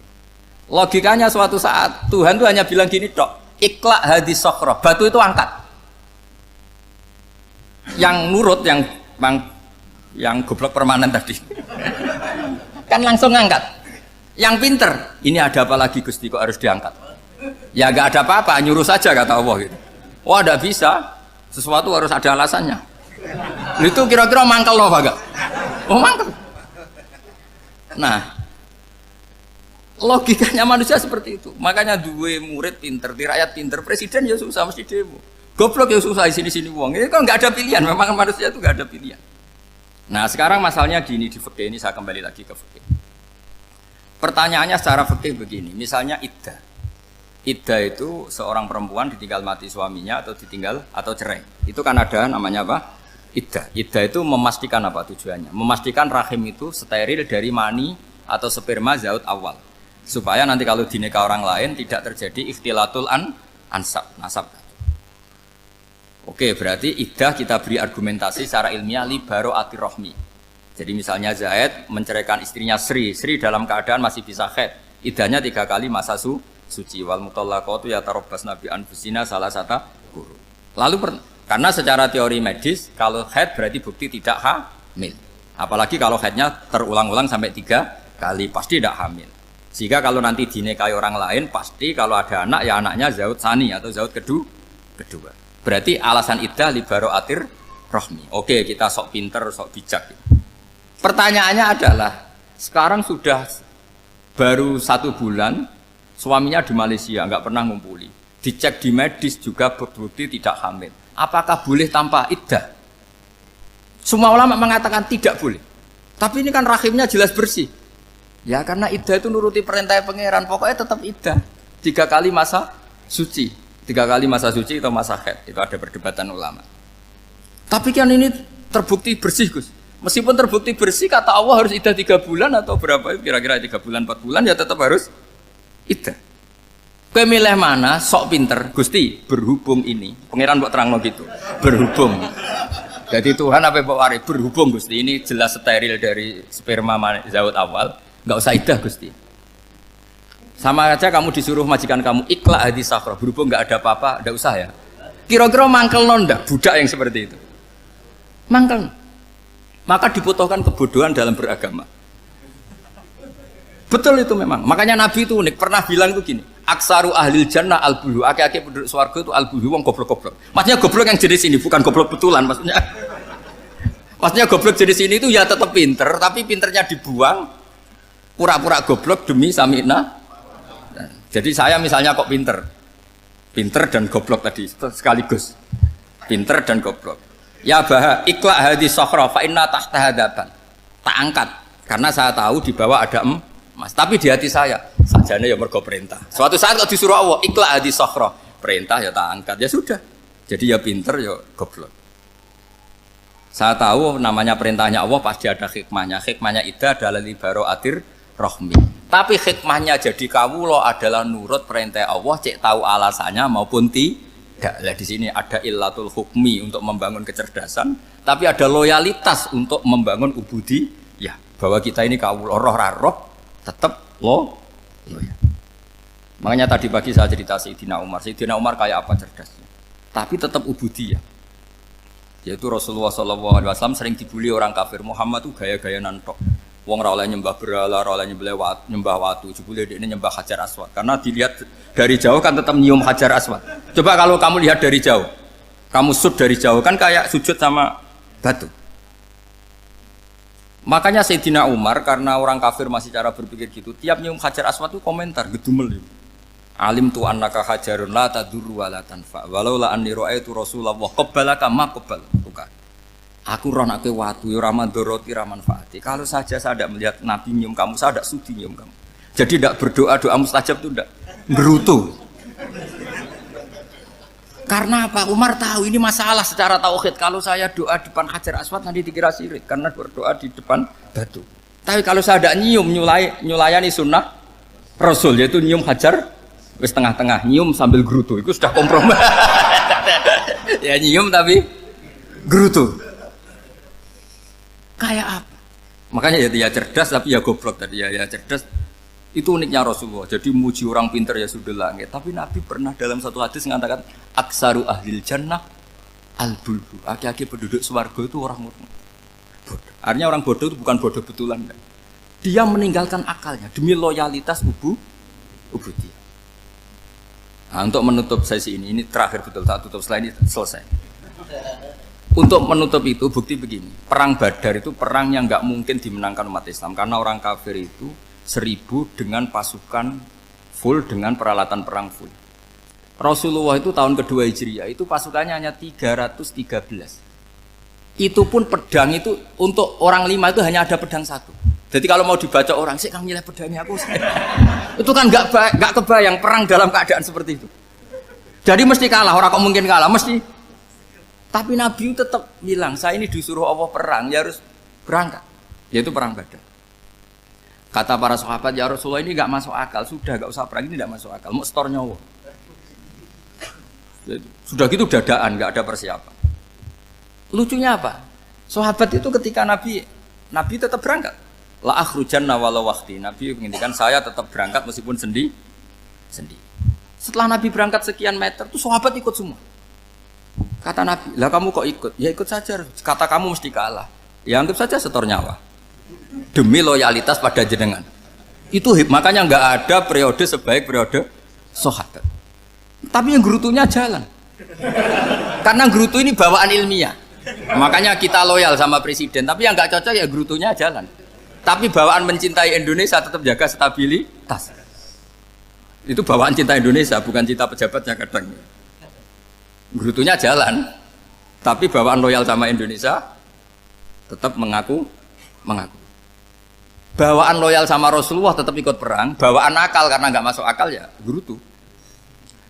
Logikanya suatu saat Tuhan tuh hanya bilang gini tok, ikla hadis sokhroh, batu itu angkat. Yang nurut yang goblok permanen tadi kan langsung ngangkat. Yang pinter, ini ada apa lagi Gusti kok harus diangkat? Ya gak ada apa-apa, nyuruh saja kata Allah gitu. Wah tidak bisa, sesuatu harus ada alasannya. Itu kira-kira mangkel loh Pak? Oh mangkel. Nah, logikanya manusia seperti itu. Makanya dua murid pinter, di rakyat pinter, presiden ya susah mesti demo. Goblok ya susah di sini uang. Ini kan nggak ada pilihan. Memang manusia itu nggak ada pilihan. Nah sekarang masalahnya gini di fikih ini, saya kembali lagi ke fikih. Pertanyaannya secara fikih begini. Misalnya iddah. Iddah itu seorang perempuan ditinggal mati suaminya atau ditinggal atau cerai. Itu kan ada namanya apa? Iddah. Iddah itu memastikan apa tujuannya? Memastikan rahim itu steril dari mani atau sperma zaut awal. Supaya nanti kalau dinikah orang lain tidak terjadi ikhtilatul nasab. Oke, berarti iddah kita beri argumentasi secara ilmiah li baro'atir rohmi. Jadi misalnya Zaid menceraikan istrinya Sri dalam keadaan masih bisa haid. Iddahnya 3 kali masa suci. Wal mutallaqatu yatarabbasna bi anfusina salah satu guru. Lalu karena secara teori medis kalau haid berarti bukti tidak hamil. Apalagi kalau haidnya terulang-ulang sampai 3 kali pasti tidak hamil. Sehingga kalau nanti dinikahi orang lain pasti kalau ada anak ya anaknya zaud sani atau zaud kedua. Berarti alasan iddah li baro'atir rohmi. Oke, kita sok pinter, sok bijak. Pertanyaannya adalah sekarang sudah baru 1 bulan suaminya di Malaysia nggak pernah ngumpuli. Dicek di medis juga berbukti tidak hamil. Apakah boleh tanpa iddah? Semua ulama mengatakan tidak boleh. Tapi ini kan rahimnya jelas bersih. Ya karena iddah itu nuruti perintah pangeran, pokoknya tetap iddah. 3 kali masa suci. 3 kali masa suci atau masa haid. Itu ada perdebatan ulama. Tapi kan ini terbukti bersih Gus. Meskipun terbukti bersih kata Allah harus iddah 3 bulan atau berapa? Kira-kira 3 bulan 4 bulan ya tetap harus iddah. Kowe milih mana? Sok pinter. Gusti, berhubung ini. Pangeran mbok terangno gitu. Berhubung. Jadi Tuhan apa mbok wari? Berhubung Gusti. Ini jelas steril dari sperma zaut awal. Enggak usah iddah Gusti. Sama aja kamu disuruh majikan kamu ikla hadis safra, berhubung nggak ada apa-apa, nggak usah ya. Kira-kira mangkel nonda budak yang seperti itu. Mangkel. Maka dibutuhkan kebodohan dalam beragama. Betul itu memang. Makanya Nabi itu unik pernah bilang itu gini. Aksaru ahlil jannah al-bulu. Aki-aki penduduk swarga itu al-bulu, wong goblok-goblok. Maksudnya goblok yang jenis ini bukan goblok betulan maksudnya. Maksudnya goblok jenis ini itu ya tetap pinter, tapi pinternya dibuang pura-pura goblok demi sami'na. Jadi saya misalnya kok pinter dan goblok tadi sekaligus, pinter dan goblok. Ya bah, ikla hadis sokhroh fa inna tahtaha dhahaban. Tak angkat karena saya tahu di bawah ada emas. Tapi di hati saya sajane ya mergo perintah. Suatu saat kalau disuruh Allah ikla hadis sokhroh, perintah ya tak angkat ya sudah. Jadi ya pinter ya goblok. Saya tahu namanya perintahnya Allah pasti ada hikmahnya. Hikmahnya iddah adalah li baro'atir rohmi. Tapi hikmahnya jadi kawula adalah nurut perintah Allah, cek tahu alasannya maupun tidak. Lah di sini ada illatul hukmi untuk membangun kecerdasan, tapi ada loyalitas untuk membangun ubudi. Ya, bahwa kita ini kawula roh tetap loyal. Makanya tadi pagi saya cerita Sayyidina Umar kayak apa cerdasnya. Tapi tetap ubudi ya. Yaitu Rasulullah SAW sering dibully orang kafir. Muhammad tuh gaya-gaya nantok. Wong ora oleh nyembah berhala, ora oleh nyembah watu, jebule ini nyembah Hajar Aswad. Karena dilihat dari jauh kan tetap nyium Hajar Aswad. Coba kalau kamu lihat dari jauh, kamu sujud dari jauh kan kayak sujud sama batu. Makanya Sayyidina Umar karena orang kafir masih cara berpikir gitu, tiap nyium Hajar Aswad itu komentar gedumel itu. Alim tu annaka hajarun la tadurru wa la tanfa. Walau la anni ra'aitu Rasulullah qabbalaka ma qabbal. Aku ronake watu ya ora mandoroti ora manfaati. Kalau saja saya tidak melihat Nabi nyium kamu, saya tidak sudi nyium kamu. Jadi tidak berdoa doa mustajab itu tidak berutuh. Karena apa? Umar tahu ini masalah secara tauhid. Kalau saya doa di depan Hajar Aswad nanti dikira syirik karena berdoa di depan batu. Tapi kalau saya tidak nyium nyulayani sunnah Rasul yaitu nyium Hajar wis tengah-tengah nyium sambil gerutu itu sudah kompromi. Ya nyium tapi gerutu. Kayak apa? Makanya ya cerdas tapi ya goblok tadi ya cerdas. Itu uniknya Rasulullah. Jadi muji orang pintar ya sudah langit. Tapi Nabi pernah dalam satu hadis mengatakan aksaru ahlil jannah al-bulbu. Aki-aki penduduk swarga itu orang bodoh. Artinya orang bodoh itu bukan bodoh betulan. Dia meninggalkan akalnya demi loyalitas ubudiyah. Nah, untuk menutup sesi ini terakhir betul tak tutup setelah ini selesai. Untuk menutup itu bukti begini, perang Badar itu perang yang nggak mungkin dimenangkan umat Islam karena orang kafir itu 1000 dengan pasukan full dengan peralatan perang full. Rasulullah itu tahun kedua Hijriah itu pasukannya hanya 313. Itu pun pedang itu untuk orang 5 itu hanya ada pedang 1. Jadi kalau mau dibaca orang sih kamu nilai pedangnya aku. Itu kan nggak kebayang perang dalam keadaan seperti itu. Jadi mesti kalah, orang kok mungkin kalah mesti. Tapi Nabi tetap bilang, saya ini disuruh Allah perang, ya harus berangkat. Yaitu perang Badar. Kata para sahabat, ya Rasulullah ini gak masuk akal. Sudah gak usah perang, ini gak masuk akal. Mau setor nyawa. Sudah gitu dadaan, gak ada persiapan. Lucunya apa? Sahabat itu ketika Nabi tetap berangkat. La akhrujanna walau waqti. Nabi menginginkan saya tetap berangkat meskipun sendi. Setelah Nabi berangkat sekian meter, tuh sahabat ikut semua. Kata Nabi, lah kamu kok ikut? Ya ikut saja. Kata kamu mesti kalah. Ya anggap saja setor nyawa. Demi loyalitas pada jenengan. Itu makanya nggak ada periode sebaik periode sahabat. Tapi yang gerutunya jalan. Karena gerutu ini bawaan ilmiah. Makanya kita loyal sama presiden. Tapi yang nggak cocok ya gerutunya jalan. Tapi bawaan mencintai Indonesia tetap jaga stabilitas. Itu bawaan cinta Indonesia, bukan cinta pejabatnya kadang. Gerutunya jalan, tapi bawaan loyal sama Indonesia tetap mengaku. Bawaan loyal sama Rasulullah tetap ikut perang, bawaan akal karena nggak masuk akal ya gerutu.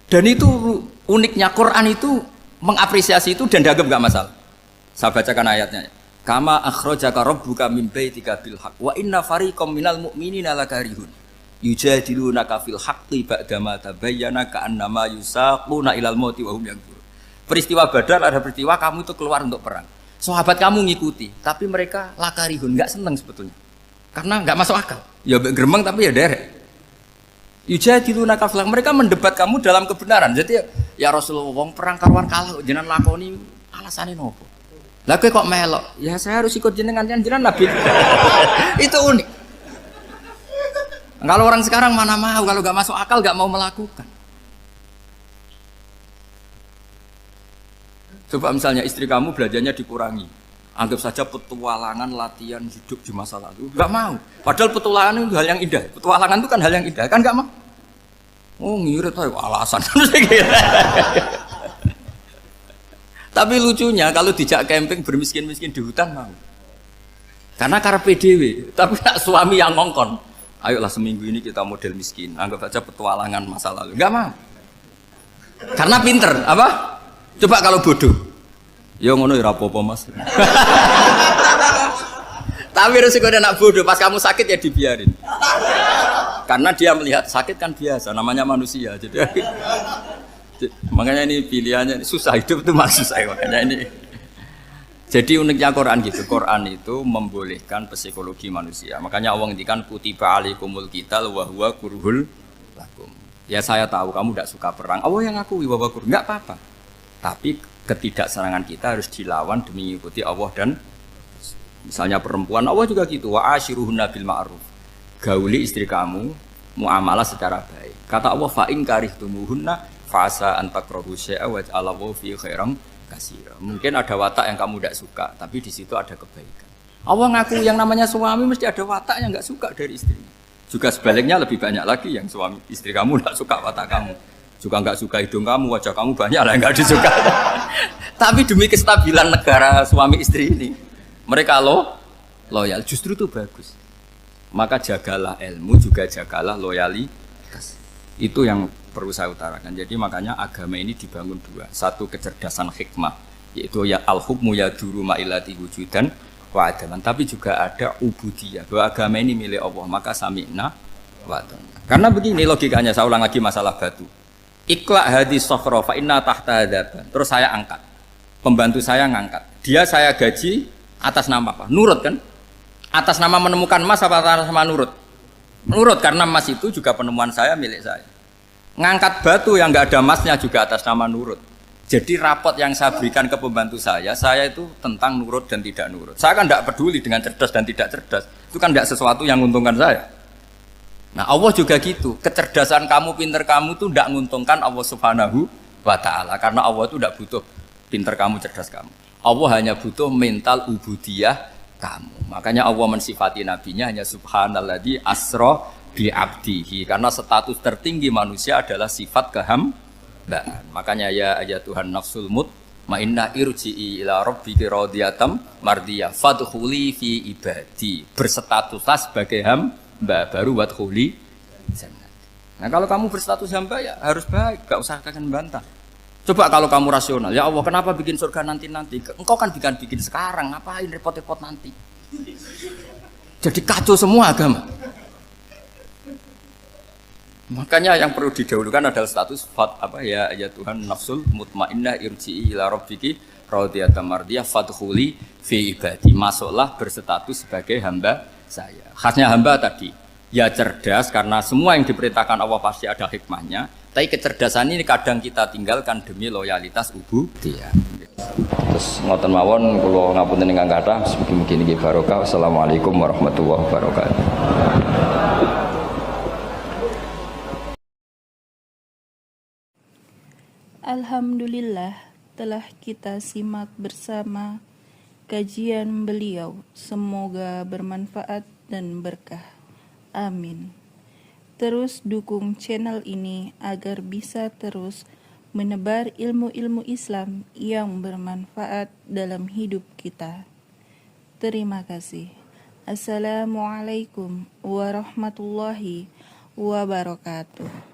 Dan itu uniknya Quran itu mengapresiasi itu dan dianggap nggak masalah. Saya bacakan ayatnya. Kama akhrajaka rabbuka min baitika bil haqq wa inna fariqam minal mu'minina lakarihun yujadilunaka fil haqqi ba'dama tabayyana ka'annama yusaquna ilal mauti wa hum yanzurun. Peristiwa Badar ada peristiwa kamu itu keluar untuk perang. Sahabat kamu ngikuti, tapi mereka lakarihun, nggak seneng sebetulnya. Karena nggak masuk akal. Ya geremeng tapi ya derek. Yujadilunaka fil haqq. Mereka mendebat kamu dalam kebenaran. Jadi ya Rasulullah wong perang karuan kalah jenengan lakoni alasane nopo? Lah kowe kok melok? Ya saya harus ikut jenengan Nabi. Itu unik. Kalau orang sekarang mana mau, kalau nggak masuk akal nggak mau melakukan. Coba misalnya istri kamu belajarnya dikurangi, anggap saja petualangan latihan hidup di masa lalu, nggak mau. Padahal petualangan itu hal yang indah. Petualangan itu kan hal yang indah, kan nggak mau. Oh ngirit tuh alasan. Tapi lucunya kalau dijak camping bermiskin-miskin di hutan mau. Karena karpe dewe, tapi nak suami yang ngongkon. Ayolah seminggu ini kita model miskin, anggap saja petualangan masa lalu, nggak mau. Karena pinter, apa? Coba kalau bodoh, ya ngono ya rapopo mas. Tapi resikonya nak bodoh, pas kamu sakit ya dibiarin. Karena dia melihat sakit kan biasa, namanya manusia. Jadi makanya ini pilihannya susah hidup itu maksud saya makanya ini. Jadi uniknya Quran gitu, Quran itu membolehkan psikologi manusia. Makanya Allah ngendikan kutiba alaikumul qital wa huwa kurhul lakum. Ya saya tahu kamu tidak suka perang. Allah yang ngakui bahwa kurhul, enggak apa-apa. Tapi ketidaksenangan kita harus dilawan demi mengikuti Allah dan misalnya perempuan, Allah juga gitu, wa ashiruhunna bil ma'ruf. Gauli istri kamu muamalah secara baik. Kata Allah, fa in karihtumuhunna fa'asa an takrahu syai'a wa ja'alallahu fi khairan katsira. Mungkin ada watak yang kamu tidak suka, tapi di situ ada kebaikan. Allah ngaku yang namanya suami mesti ada watak yang enggak suka dari istrinya. Juga sebaliknya lebih banyak lagi yang suami istri kamu tidak suka watak kamu. Juga enggak suka hidung kamu, wajah kamu banyak lah enggak disuka. Tapi demi kestabilan negara suami istri ini, mereka loyal, justru itu bagus. Maka jagalah ilmu, juga jagalah loyalitas. Itu yang perlu saya utarakan. Jadi makanya agama ini dibangun dua. Satu kecerdasan hikmah, yaitu ya al-hukmu ya duru ma'ilati wujudan wa adaman. Tapi juga ada ubudiyah, bahwa agama ini milik Allah, maka sami'na wa ata'na. Karena begini logikanya, saya ulang lagi masalah batu. Iqla hadis sokhro fa inna tahta hadaban. Terus saya angkat, pembantu saya ngangkat, dia saya gaji atas nama apa? Nurut kan? Atas nama menemukan emas apa atas nama nurut? Nurut, karena emas itu juga penemuan saya, milik saya. Ngangkat batu yang nggak ada emasnya juga atas nama nurut. Jadi rapot yang saya berikan ke pembantu saya itu tentang nurut dan tidak nurut. Saya kan tidak peduli dengan cerdas dan tidak cerdas. Itu kan tidak sesuatu yang menguntungkan saya. Nah Allah juga gitu. Kecerdasan kamu, pinter kamu itu tidak menguntungkan Allah Subhanahu wa Ta'ala. Karena Allah itu tidak butuh pinter kamu, cerdas kamu. Allah hanya butuh mental ubudiyah kamu. Makanya Allah mensifati nabinya hanya subhanalladzi asra bi abdihi, karena status tertinggi manusia adalah sifat kehambaan. Makanya ya Tuhan nafsul mutmainnah irji'i ila rabbiki radhiyatam mardiyah fadkhuli fi ibadi. Berstatuslah sebagai hamba baru wadkhuli jannah. Nah kalau kamu berstatus hamba ya harus baik, gak usah kalian bantah. Coba kalau kamu rasional, ya Allah kenapa bikin surga nanti-nanti? Engkau kan bikin sekarang, ngapain repot-repot nanti? Jadi kacau semua agama. Makanya yang perlu didahulukan adalah status ya Tuhan nafsul mutmainnah irji'i ila rabbiki radhiyatam mardiyah fadkhuli fi ibadi. Masuklah berstatus sebagai hamba saya. Khasnya hamba tadi ya cerdas, karena semua yang diperintahkan Allah pasti ada hikmahnya. Tapi kecerdasan ini kadang kita tinggalkan demi loyalitas ubudiyah. Terus ngoten mawon kula ngapunten ingkang kathah, mugi-mugi niki barokah. Wassalamualaikum warahmatullahi wabarakatuh. Alhamdulillah telah kita simak bersama kajian beliau. Semoga bermanfaat dan berkah. Amin. Terus dukung channel ini agar bisa terus menebar ilmu-ilmu Islam yang bermanfaat dalam hidup kita. Terima kasih. Assalamualaikum warahmatullahi wabarakatuh.